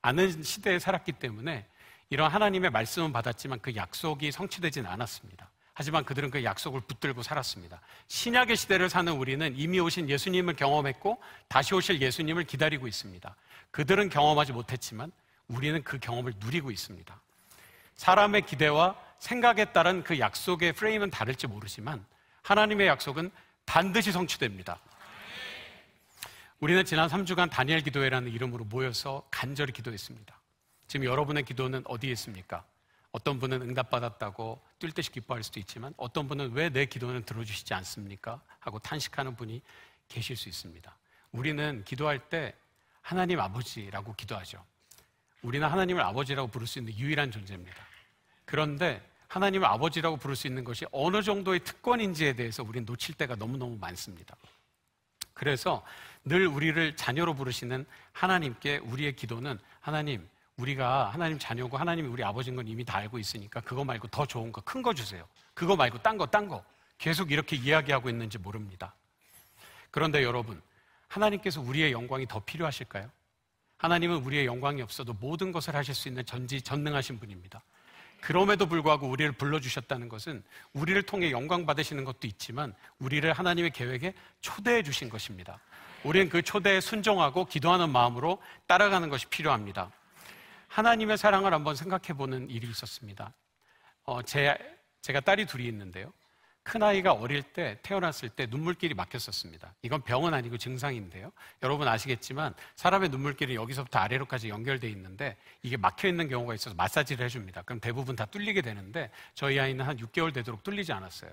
않은 시대에 살았기 때문에 이런 하나님의 말씀은 받았지만 그 약속이 성취되지는 않았습니다. 하지만 그들은 그 약속을 붙들고 살았습니다. 신약의 시대를 사는 우리는 이미 오신 예수님을 경험했고 다시 오실 예수님을 기다리고 있습니다. 그들은 경험하지 못했지만 우리는 그 경험을 누리고 있습니다. 사람의 기대와 생각에 따른 그 약속의 프레임은 다를지 모르지만 하나님의 약속은 반드시 성취됩니다. 우리는 지난 3주간 다니엘 기도회라는 이름으로 모여서 간절히 기도했습니다. 지금 여러분의 기도는 어디에 있습니까? 어떤 분은 응답받았다고 뛸 듯이 기뻐할 수도 있지만 어떤 분은 왜 내 기도는 들어주시지 않습니까? 하고 탄식하는 분이 계실 수 있습니다. 우리는 기도할 때 하나님 아버지라고 기도하죠. 우리는 하나님을 아버지라고 부를 수 있는 유일한 존재입니다. 그런데 하나님을 아버지라고 부를 수 있는 것이 어느 정도의 특권인지에 대해서 우리는 놓칠 때가 너무너무 많습니다. 그래서 늘 우리를 자녀로 부르시는 하나님께 우리의 기도는 하나님, 우리가 하나님 자녀고 하나님이 우리 아버지인 건 이미 다 알고 있으니까 그거 말고 더 좋은 거, 큰 거 주세요. 그거 말고 딴 거 계속 이렇게 이야기하고 있는지 모릅니다. 그런데 여러분, 하나님께서 우리의 영광이 더 필요하실까요? 하나님은 우리의 영광이 없어도 모든 것을 하실 수 있는 전지전능하신 분입니다. 그럼에도 불구하고 우리를 불러주셨다는 것은 우리를 통해 영광 받으시는 것도 있지만 우리를 하나님의 계획에 초대해 주신 것입니다. 우리는 그 초대에 순종하고 기도하는 마음으로 따라가는 것이 필요합니다. 하나님의 사랑을 한번 생각해 보는 일이 있었습니다. 제가 딸이 둘이 있는데요. 큰아이가 어릴 때 태어났을 때 눈물길이 막혔었습니다. 이건 병은 아니고 증상인데요. 여러분 아시겠지만 사람의 눈물길은 여기서부터 아래로까지 연결되어 있는데 이게 막혀있는 경우가 있어서 마사지를 해줍니다. 그럼 대부분 다 뚫리게 되는데 저희 아이는 한 6개월 되도록 뚫리지 않았어요.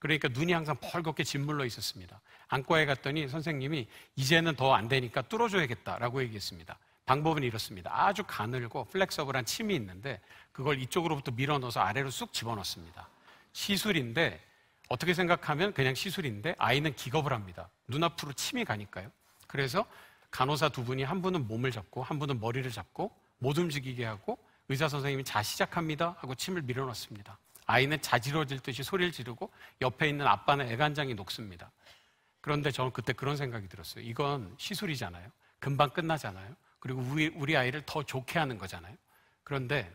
그러니까 눈이 항상 벌겋게 짓물러 있었습니다. 안과에 갔더니 선생님이 이제는 더 안 되니까 뚫어줘야겠다라고 얘기했습니다. 방법은 이렇습니다. 아주 가늘고 플렉서블한 침이 있는데 그걸 이쪽으로부터 밀어넣어서 아래로 쑥 집어넣습니다. 시술인데 어떻게 생각하면 그냥 시술인데 아이는 기겁을 합니다. 눈앞으로 침이 가니까요. 그래서 간호사 두 분이 한 분은 몸을 잡고 한 분은 머리를 잡고 못 움직이게 하고 의사 선생님이 자 시작합니다 하고 침을 밀어넣습니다. 아이는 자지러질 듯이 소리를 지르고 옆에 있는 아빠는 애간장이 녹습니다. 그런데 저는 그때 그런 생각이 들었어요. 이건 시술이잖아요. 금방 끝나잖아요. 그리고 우리 아이를 더 좋게 하는 거잖아요. 그런데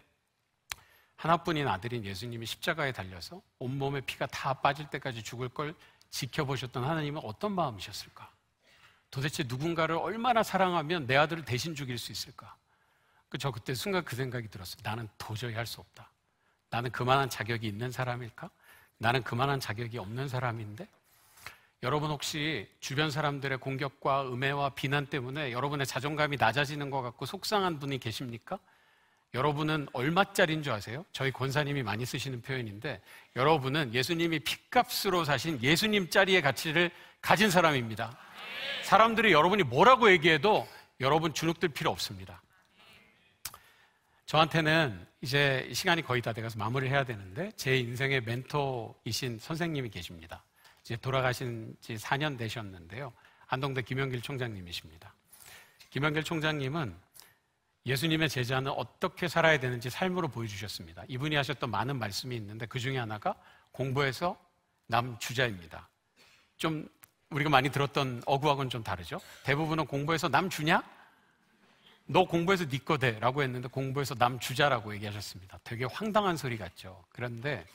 하나뿐인 아들인 예수님이 십자가에 달려서 온몸에 피가 다 빠질 때까지 죽을 걸 지켜보셨던 하나님은 어떤 마음이셨을까? 도대체 누군가를 얼마나 사랑하면 내 아들을 대신 죽일 수 있을까? 저 그때 순간 그 생각이 들었어요. 나는 도저히 할 수 없다. 나는 그만한 자격이 있는 사람일까? 나는 그만한 자격이 없는 사람인데? 여러분 혹시 주변 사람들의 공격과 음해와 비난 때문에 여러분의 자존감이 낮아지는 것 같고 속상한 분이 계십니까? 여러분은 얼마짜리인 줄 아세요? 저희 권사님이 많이 쓰시는 표현인데 여러분은 예수님이 핏값으로 사신 예수님짜리의 가치를 가진 사람입니다. 사람들이 여러분이 뭐라고 얘기해도 여러분 주눅들 필요 없습니다. 저한테는 이제 시간이 거의 다 돼가서 마무리를 해야 되는데 제 인생의 멘토이신 선생님이 계십니다. 이제 돌아가신 지 4년 되셨는데요. 안동대 김영길 총장님이십니다. 김영길 총장님은 예수님의 제자는 어떻게 살아야 되는지 삶으로 보여주셨습니다. 이분이 하셨던 많은 말씀이 있는데 그 중에 하나가 공부해서 남 주자입니다. 좀 우리가 많이 들었던 어구하고는 좀 다르죠. 대부분은 공부해서 남 주냐? 너 공부해서 네 거 돼 라고 했는데 공부해서 남 주자라고 얘기하셨습니다. 되게 황당한 소리 같죠. 그런데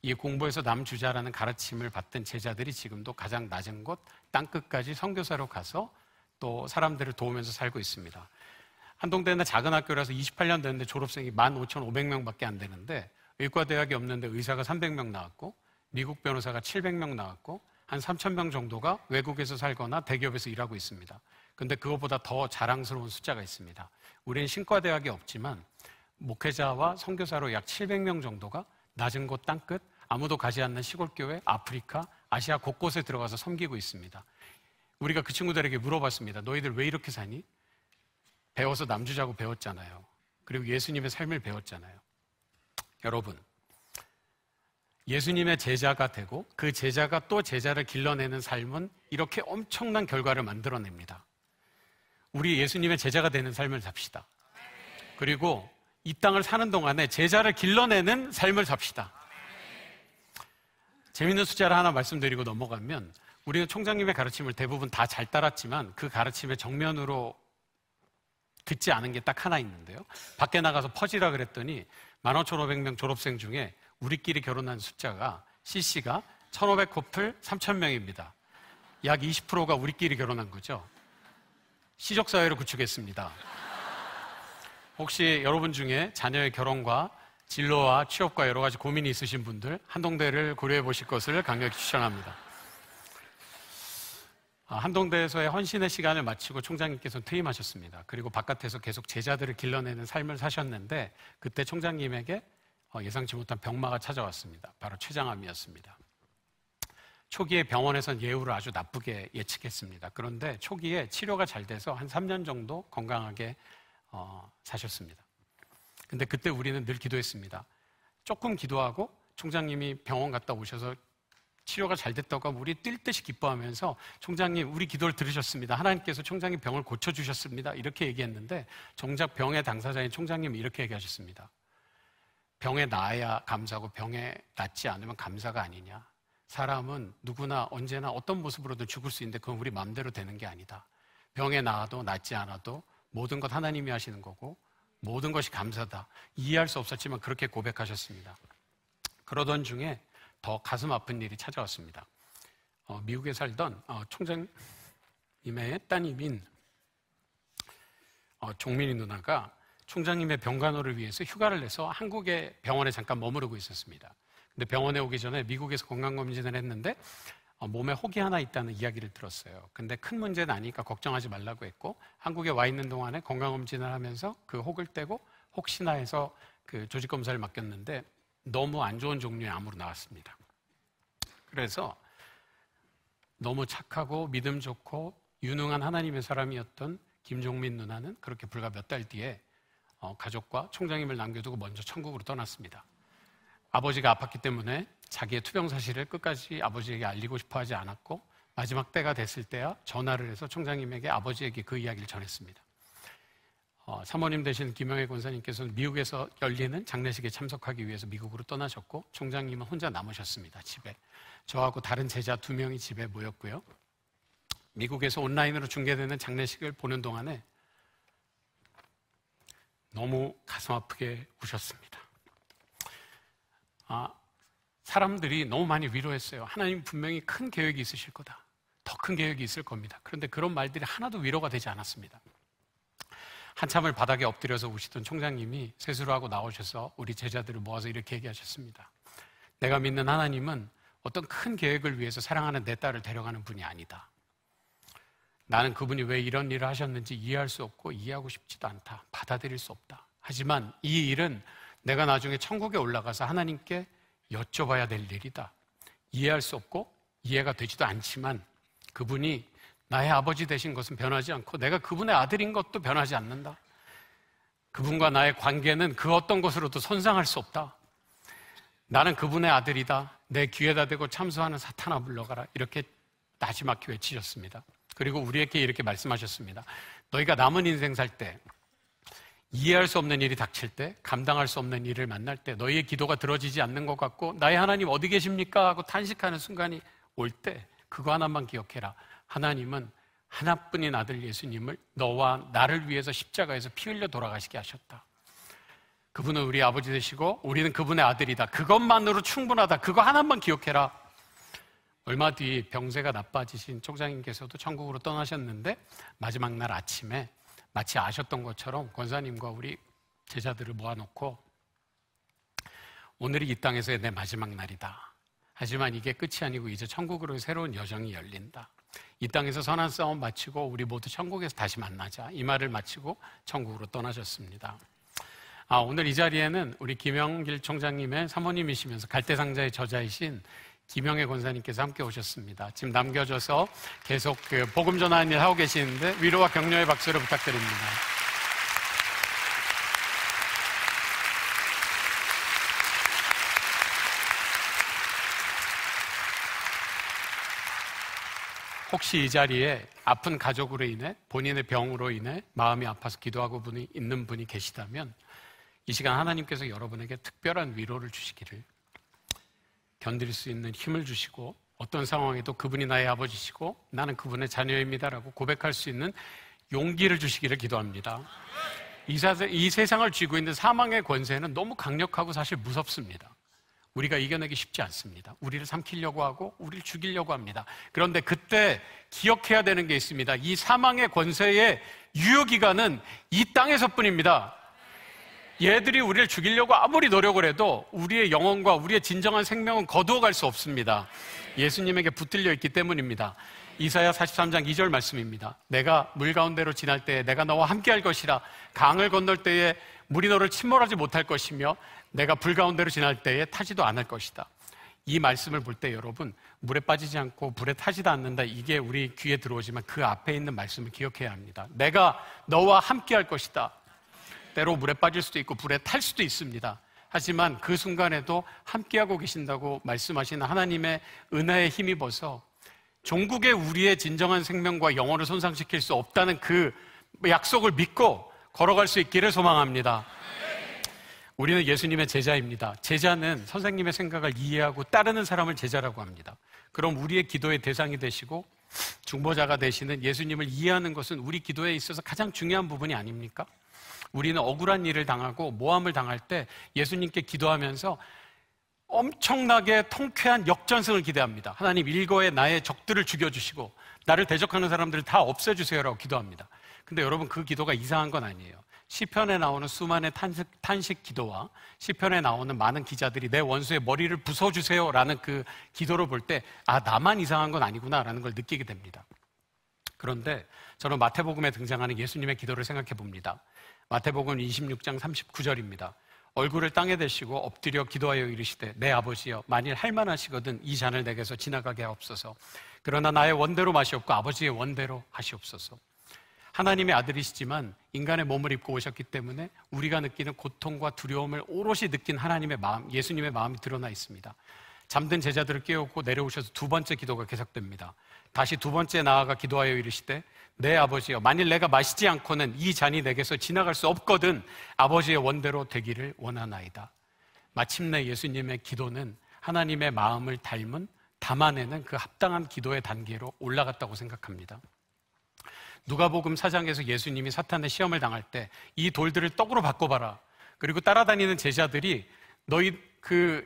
이 공부해서 남 주자라는 가르침을 받던 제자들이 지금도 가장 낮은 곳 땅끝까지 선교사로 가서 또 사람들을 도우면서 살고 있습니다. 한동대는 작은 학교라서 28년 됐는데 졸업생이 15,500명밖에 안 되는데 의과대학이 없는데 의사가 300명 나왔고 미국 변호사가 700명 나왔고 한 3,000명 정도가 외국에서 살거나 대기업에서 일하고 있습니다. 근데 그것보다 더 자랑스러운 숫자가 있습니다. 우리는 신과대학이 없지만 목회자와 선교사로 약 700명 정도가 낮은 곳 땅끝 아무도 가지 않는 시골교회, 아프리카, 아시아 곳곳에 들어가서 섬기고 있습니다. 우리가 그 친구들에게 물어봤습니다. 너희들 왜 이렇게 사니? 배워서 남주자고 배웠잖아요. 그리고 예수님의 삶을 배웠잖아요. 여러분, 예수님의 제자가 되고 그 제자가 또 제자를 길러내는 삶은 이렇게 엄청난 결과를 만들어냅니다. 우리 예수님의 제자가 되는 삶을 삽시다. 그리고 이 땅을 사는 동안에 제자를 길러내는 삶을 삽시다. 재밌는 숫자를 하나 말씀드리고 넘어가면 우리는 총장님의 가르침을 대부분 다 잘 따랐지만 그 가르침의 정면으로 듣지 않은 게 딱 하나 있는데요. 밖에 나가서 퍼지라 그랬더니 15,500명 졸업생 중에 우리끼리 결혼한 숫자가 CC가 1,500 커플 3,000명입니다. 약 20%가 우리끼리 결혼한 거죠. 시족사회를 구축했습니다. 혹시 여러분 중에 자녀의 결혼과 진로와 취업과 여러 가지 고민이 있으신 분들 한동대를 고려해 보실 것을 강력히 추천합니다. 한동대에서의 헌신의 시간을 마치고 총장님께서는 퇴임하셨습니다. 그리고 바깥에서 계속 제자들을 길러내는 삶을 사셨는데 그때 총장님에게 예상치 못한 병마가 찾아왔습니다. 바로 췌장암이었습니다. 초기에 병원에서는 예후를 아주 나쁘게 예측했습니다. 그런데 초기에 치료가 잘 돼서 한 3년 정도 건강하게 사셨습니다. 근데 그때 우리는 늘 기도했습니다. 조금 기도하고 총장님이 병원 갔다 오셔서 치료가 잘 됐다고 하면 우리 뛸 듯이 기뻐하면서 총장님 우리 기도를 들으셨습니다. 하나님께서 총장님 병을 고쳐주셨습니다. 이렇게 얘기했는데 정작 병의 당사자인 총장님이 이렇게 얘기하셨습니다. 병에 나아야 감사하고 병에 낫지 않으면 감사가 아니냐. 사람은 누구나 언제나 어떤 모습으로든 죽을 수 있는데 그건 우리 마음대로 되는 게 아니다. 병에 나아도 낫지 않아도 모든 것 하나님이 하시는 거고 모든 것이 감사다. 이해할 수 없었지만 그렇게 고백하셨습니다. 그러던 중에 더 가슴 아픈 일이 찾아왔습니다. 미국에 살던 총장님의 따님인 종민이 누나가 총장님의 병간호를 위해서 휴가를 내서 한국의 병원에 잠깐 머무르고 있었습니다. 근데 병원에 오기 전에 미국에서 건강검진을 했는데 몸에 혹이 하나 있다는 이야기를 들었어요. 근데 큰 문제는 아니니까 걱정하지 말라고 했고 한국에 와 있는 동안에 건강검진을 하면서 그 혹을 떼고 혹시나 해서 그 조직검사를 맡겼는데 너무 안 좋은 종류의 암으로 나왔습니다. 그래서 너무 착하고 믿음 좋고 유능한 하나님의 사람이었던 김종민 누나는 그렇게 불과 몇 달 뒤에 가족과 총장님을 남겨두고 먼저 천국으로 떠났습니다. 아버지가 아팠기 때문에 자기의 투병 사실을 끝까지 아버지에게 알리고 싶어 하지 않았고 마지막 때가 됐을 때야 전화를 해서 총장님에게 아버지에게 그 이야기를 전했습니다. 사모님 되신 김영애 권사님께서는 미국에서 열리는 장례식에 참석하기 위해서 미국으로 떠나셨고 총장님은 혼자 남으셨습니다. 집에. 저하고 다른 제자 2명이 집에 모였고요. 미국에서 온라인으로 중계되는 장례식을 보는 동안에 너무 가슴 아프게 우셨습니다. 사람들이 너무 많이 위로했어요. 하나님 분명히 큰 계획이 있으실 거다. 더 큰 계획이 있을 겁니다. 그런데 그런 말들이 하나도 위로가 되지 않았습니다. 한참을 바닥에 엎드려서 우시던 총장님이 세수를 하고 나오셔서 우리 제자들을 모아서 이렇게 얘기하셨습니다. 내가 믿는 하나님은 어떤 큰 계획을 위해서 사랑하는 내 딸을 데려가는 분이 아니다. 나는 그분이 왜 이런 일을 하셨는지 이해할 수 없고 이해하고 싶지도 않다. 받아들일 수 없다. 하지만 이 일은 내가 나중에 천국에 올라가서 하나님께 여쭤봐야 될 일이다. 이해할 수 없고 이해가 되지도 않지만 그분이 나의 아버지 되신 것은 변하지 않고 내가 그분의 아들인 것도 변하지 않는다. 그분과 나의 관계는 그 어떤 것으로도 손상할 수 없다. 나는 그분의 아들이다. 내 귀에다 대고 참소하는 사탄아 물러가라. 이렇게 나지막히 외치셨습니다. 그리고 우리에게 이렇게 말씀하셨습니다. 너희가 남은 인생 살 때 이해할 수 없는 일이 닥칠 때 감당할 수 없는 일을 만날 때 너희의 기도가 들어지지 않는 것 같고 나의 하나님 어디 계십니까? 하고 탄식하는 순간이 올 때 그거 하나만 기억해라. 하나님은 하나뿐인 아들 예수님을 너와 나를 위해서 십자가에서 피 흘려 돌아가시게 하셨다. 그분은 우리 아버지 되시고 우리는 그분의 아들이다. 그것만으로 충분하다. 그거 하나만 기억해라. 얼마 뒤 병세가 나빠지신 총장님께서도 천국으로 떠나셨는데 마지막 날 아침에 마치 아셨던 것처럼 권사님과 우리 제자들을 모아놓고 오늘이 이 땅에서의 내 마지막 날이다. 하지만 이게 끝이 아니고 이제 천국으로의 새로운 여정이 열린다. 이 땅에서 선한 싸움 마치고 우리 모두 천국에서 다시 만나자. 이 말을 마치고 천국으로 떠나셨습니다. 오늘 이 자리에는 우리 김영길 총장님의 사모님이시면서 갈대상자의 저자이신 김영애 권사님께서 함께 오셨습니다. 지금 남겨져서 계속 복음 전하는 일 하고 계시는데 위로와 격려의 박수를 부탁드립니다. 혹시 이 자리에 아픈 가족으로 인해 본인의 병으로 인해 마음이 아파서 기도하고 있는 분이 계시다면 이 시간 하나님께서 여러분에게 특별한 위로를 주시기를 견딜 수 있는 힘을 주시고 어떤 상황에도 그분이 나의 아버지시고 나는 그분의 자녀입니다라고 고백할 수 있는 용기를 주시기를 기도합니다. 이 세상을 쥐고 있는 사망의 권세는 너무 강력하고 사실 무섭습니다. 우리가 이겨내기 쉽지 않습니다. 우리를 삼키려고 하고 우리를 죽이려고 합니다. 그런데 그때 기억해야 되는 게 있습니다. 이 사망의 권세의 유효기간은 이 땅에서뿐입니다. 얘들이 우리를 죽이려고 아무리 노력을 해도 우리의 영혼과 우리의 진정한 생명은 거두어갈 수 없습니다. 예수님에게 붙들려 있기 때문입니다. 이사야 43장 2절 말씀입니다. 내가 물 가운데로 지날 때에 내가 너와 함께할 것이라. 강을 건널 때에 물이 너를 침몰하지 못할 것이며 내가 불 가운데로 지날 때에 타지도 않을 것이다. 이 말씀을 볼 때 여러분, 물에 빠지지 않고 불에 타지도 않는다, 이게 우리 귀에 들어오지만 그 앞에 있는 말씀을 기억해야 합니다. 내가 너와 함께할 것이다. 때로 물에 빠질 수도 있고 불에 탈 수도 있습니다. 하지만 그 순간에도 함께하고 계신다고 말씀하시는 하나님의 은혜에 힘입어서 종국의 우리의 진정한 생명과 영혼을 손상시킬 수 없다는 그 약속을 믿고 걸어갈 수 있기를 소망합니다. 우리는 예수님의 제자입니다. 제자는 선생님의 생각을 이해하고 따르는 사람을 제자라고 합니다. 그럼 우리의 기도의 대상이 되시고 중보자가 되시는 예수님을 이해하는 것은 우리 기도에 있어서 가장 중요한 부분이 아닙니까? 우리는 억울한 일을 당하고 모함을 당할 때 예수님께 기도하면서 엄청나게 통쾌한 역전승을 기대합니다. 하나님, 일거에 나의 적들을 죽여주시고 나를 대적하는 사람들을 다 없애주세요라고 기도합니다. 근데 여러분, 그 기도가 이상한 건 아니에요. 시편에 나오는 수많은 탄식 기도와 시편에 나오는 많은 기자들이 내 원수의 머리를 부숴주세요라는 그 기도를 볼 때 나만 이상한 건 아니구나라는 걸 느끼게 됩니다. 그런데 저는 마태복음에 등장하는 예수님의 기도를 생각해 봅니다. 마태복음 26장 39절입니다. 얼굴을 땅에 대시고 엎드려 기도하여 이르시되 내 아버지여, 만일 할만하시거든 이 잔을 내게서 지나가게 하옵소서. 그러나 나의 원대로 마시옵고 아버지의 원대로 하시옵소서. 하나님의 아들이시지만 인간의 몸을 입고 오셨기 때문에 우리가 느끼는 고통과 두려움을 오롯이 느낀 하나님의 마음, 예수님의 마음이 드러나 있습니다. 잠든 제자들을 깨우고 내려오셔서 두 번째 기도가 계속됩니다. 다시 두 번째 나아가 기도하여 이르시되 내 아버지여, 만일 내가 마시지 않고는 이 잔이 내게서 지나갈 수 없거든 아버지의 원대로 되기를 원하나이다. 마침내 예수님의 기도는 하나님의 마음을 담아내는 그 합당한 기도의 단계로 올라갔다고 생각합니다. 누가복음 4장에서 예수님이 사탄의 시험을 당할 때 이 돌들을 떡으로 바꿔봐라. 그리고 따라다니는 제자들이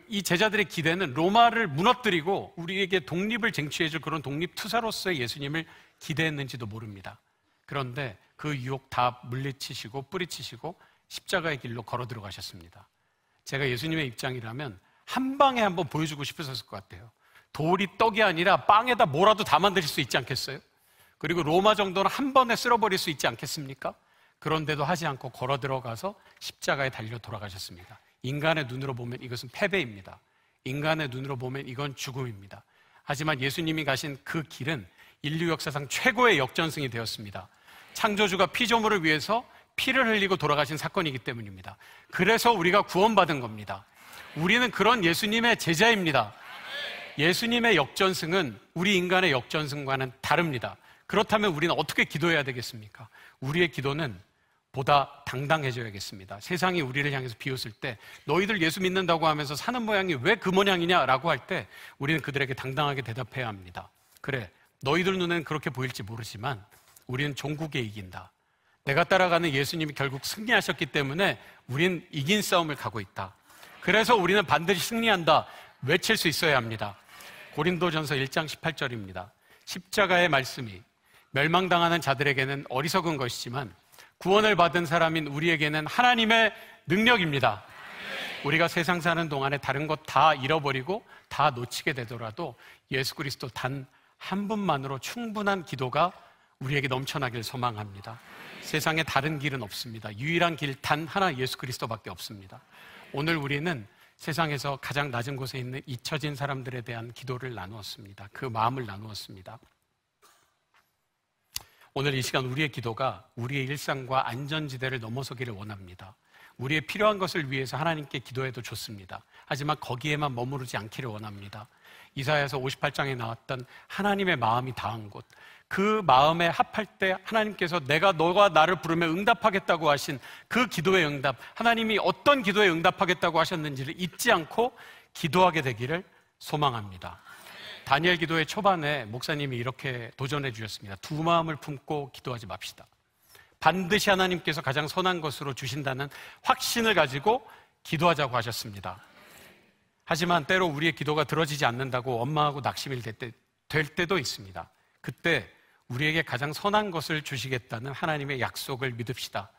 이 제자들의 기대는 로마를 무너뜨리고 우리에게 독립을 쟁취해줄 그런 독립투사로서의 예수님을 기대했는지도 모릅니다. 그런데 그 유혹 다 물리치시고 뿌리치시고 십자가의 길로 걸어 들어가셨습니다. 제가 예수님의 입장이라면 한 방에 한번 보여주고 싶으셨을 것 같아요. 돌이 떡이 아니라 빵에다 뭐라도 다 만드실 수 있지 않겠어요? 그리고 로마 정도는 한 번에 쓸어버릴 수 있지 않겠습니까? 그런데도 하지 않고 걸어 들어가서 십자가에 달려 돌아가셨습니다. 인간의 눈으로 보면 이것은 패배입니다. 인간의 눈으로 보면 이건 죽음입니다. 하지만 예수님이 가신 그 길은 인류 역사상 최고의 역전승이 되었습니다. 창조주가 피조물을 위해서 피를 흘리고 돌아가신 사건이기 때문입니다. 그래서 우리가 구원받은 겁니다. 우리는 그런 예수님의 제자입니다. 예수님의 역전승은 우리 인간의 역전승과는 다릅니다. 그렇다면 우리는 어떻게 기도해야 되겠습니까? 우리의 기도는 보다 당당해져야겠습니다. 세상이 우리를 향해서 비웃을 때 너희들 예수 믿는다고 하면서 사는 모양이 왜 그 모양이냐라고 할 때 우리는 그들에게 당당하게 대답해야 합니다. 그래, 너희들 눈엔 그렇게 보일지 모르지만 우리는 종국에 이긴다. 내가 따라가는 예수님이 결국 승리하셨기 때문에 우린 이긴 싸움을 가고 있다. 그래서 우리는 반드시 승리한다. 외칠 수 있어야 합니다. 고린도전서 1장 18절입니다. 십자가의 말씀이 멸망당하는 자들에게는 어리석은 것이지만 구원을 받은 사람인 우리에게는 하나님의 능력입니다. 우리가 세상 사는 동안에 다른 것 다 잃어버리고 다 놓치게 되더라도 예수 그리스도 단 한 분만으로 충분한 기도가 우리에게 넘쳐나길 소망합니다. 세상에 다른 길은 없습니다. 유일한 길 단 하나 예수 그리스도밖에 없습니다. 오늘 우리는 세상에서 가장 낮은 곳에 있는 잊혀진 사람들에 대한 기도를 나누었습니다. 그 마음을 나누었습니다. 오늘 이 시간 우리의 기도가 우리의 일상과 안전지대를 넘어서기를 원합니다. 우리의 필요한 것을 위해서 하나님께 기도해도 좋습니다. 하지만 거기에만 머무르지 않기를 원합니다. 이사야서 58장에 나왔던 하나님의 마음이 닿은 곳, 그 마음에 합할 때 하나님께서 내가 너가 나를 부르면 응답하겠다고 하신 그 기도의 응답, 하나님이 어떤 기도에 응답하겠다고 하셨는지를 잊지 않고 기도하게 되기를 소망합니다. 다니엘 기도의 초반에 목사님이 이렇게 도전해 주셨습니다. 두 마음을 품고 기도하지 맙시다. 반드시 하나님께서 가장 선한 것으로 주신다는 확신을 가지고 기도하자고 하셨습니다. 하지만 때로 우리의 기도가 들어지지 않는다고 원망하고 낙심이 될 때도 있습니다. 그때 우리에게 가장 선한 것을 주시겠다는 하나님의 약속을 믿읍시다.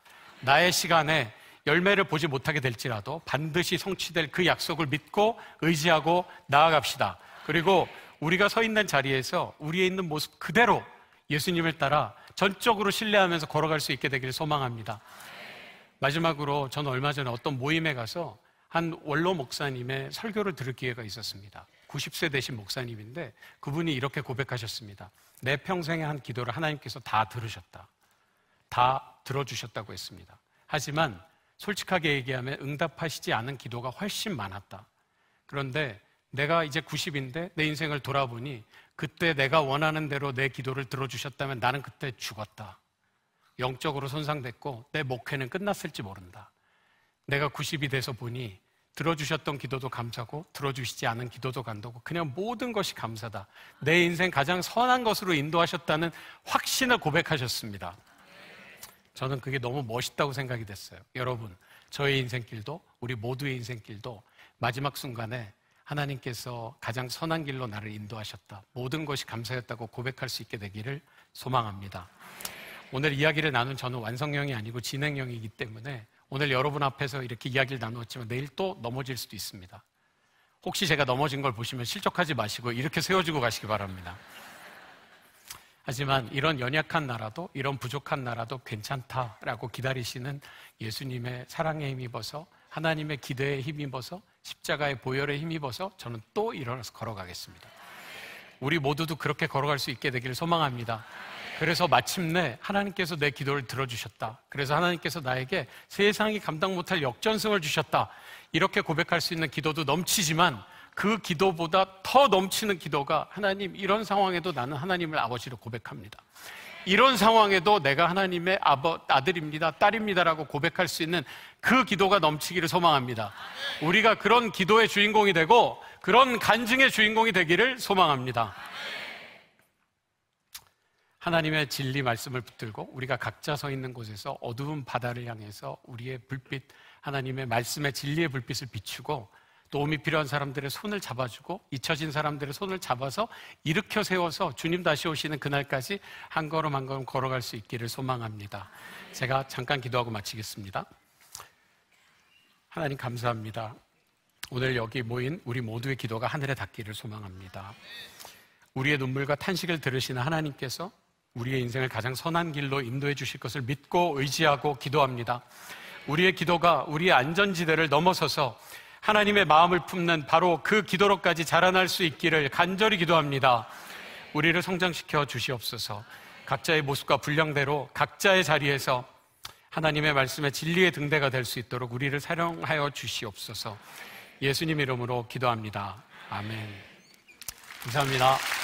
나의 시간에 열매를 보지 못하게 될지라도 반드시 성취될 그 약속을 믿고 의지하고 나아갑시다. 그리고 우리가 서 있는 자리에서 우리의 있는 모습 그대로 예수님을 따라 전적으로 신뢰하면서 걸어갈 수 있게 되기를 소망합니다. 마지막으로 저는 얼마 전에 어떤 모임에 가서 한 원로 목사님의 설교를 들을 기회가 있었습니다. 90세 되신 목사님인데 그분이 이렇게 고백하셨습니다. 내 평생에 한 기도를 하나님께서 다 들으셨다. 다 들어주셨다고 했습니다. 하지만 솔직하게 얘기하면 응답하시지 않은 기도가 훨씬 많았다. 그런데 내가 이제 90인데 내 인생을 돌아보니 그때 내가 원하는 대로 내 기도를 들어주셨다면 나는 그때 죽었다. 영적으로 손상됐고 내 목회는 끝났을지 모른다. 내가 90이 돼서 보니 들어주셨던 기도도 감사고 들어주시지 않은 기도도 감사고 그냥 모든 것이 감사다. 내 인생 가장 선한 것으로 인도하셨다는 확신을 고백하셨습니다. 저는 그게 너무 멋있다고 생각이 됐어요. 여러분, 저의 인생길도 우리 모두의 인생길도 마지막 순간에 하나님께서 가장 선한 길로 나를 인도하셨다. 모든 것이 감사였다고 고백할 수 있게 되기를 소망합니다. 오늘 이야기를 나눈 저는 완성형이 아니고 진행형이기 때문에 오늘 여러분 앞에서 이렇게 이야기를 나누었지만 내일 또 넘어질 수도 있습니다. 혹시 제가 넘어진 걸 보시면 실족하지 마시고 이렇게 세워주고 가시기 바랍니다. 하지만 이런 연약한 나라도 이런 부족한 나라도 괜찮다라고 기다리시는 예수님의 사랑에 힘입어서 하나님의 기대에 힘입어서 십자가의 보혈에 힘입어서 저는 또 일어나서 걸어가겠습니다. 우리 모두도 그렇게 걸어갈 수 있게 되기를 소망합니다. 그래서 마침내 하나님께서 내 기도를 들어주셨다. 그래서 하나님께서 나에게 세상이 감당 못할 역전승을 주셨다. 이렇게 고백할 수 있는 기도도 넘치지만 그 기도보다 더 넘치는 기도가 하나님 이런 상황에도 나는 하나님을 아버지로 고백합니다. 이런 상황에도 내가 하나님의 아들입니다, 딸입니다라고 고백할 수 있는 그 기도가 넘치기를 소망합니다. 우리가 그런 기도의 주인공이 되고 그런 간증의 주인공이 되기를 소망합니다. 하나님의 진리 말씀을 붙들고 우리가 각자 서 있는 곳에서 어두운 바다를 향해서 우리의 불빛, 하나님의 말씀의 진리의 불빛을 비추고 도움이 필요한 사람들의 손을 잡아주고 잊혀진 사람들의 손을 잡아서 일으켜 세워서 주님 다시 오시는 그날까지 한 걸음 한 걸음 걸어갈 수 있기를 소망합니다. 제가 잠깐 기도하고 마치겠습니다. 하나님 감사합니다. 오늘 여기 모인 우리 모두의 기도가 하늘에 닿기를 소망합니다. 우리의 눈물과 탄식을 들으시는 하나님께서 우리의 인생을 가장 선한 길로 인도해 주실 것을 믿고 의지하고 기도합니다. 우리의 기도가 우리의 안전지대를 넘어서서 하나님의 마음을 품는 바로 그 기도로까지 자라날 수 있기를 간절히 기도합니다. 우리를 성장시켜 주시옵소서. 각자의 모습과 분량대로 각자의 자리에서 하나님의 말씀의 진리의 등대가 될 수 있도록 우리를 사용하여 주시옵소서. 예수님 이름으로 기도합니다. 아멘. 감사합니다.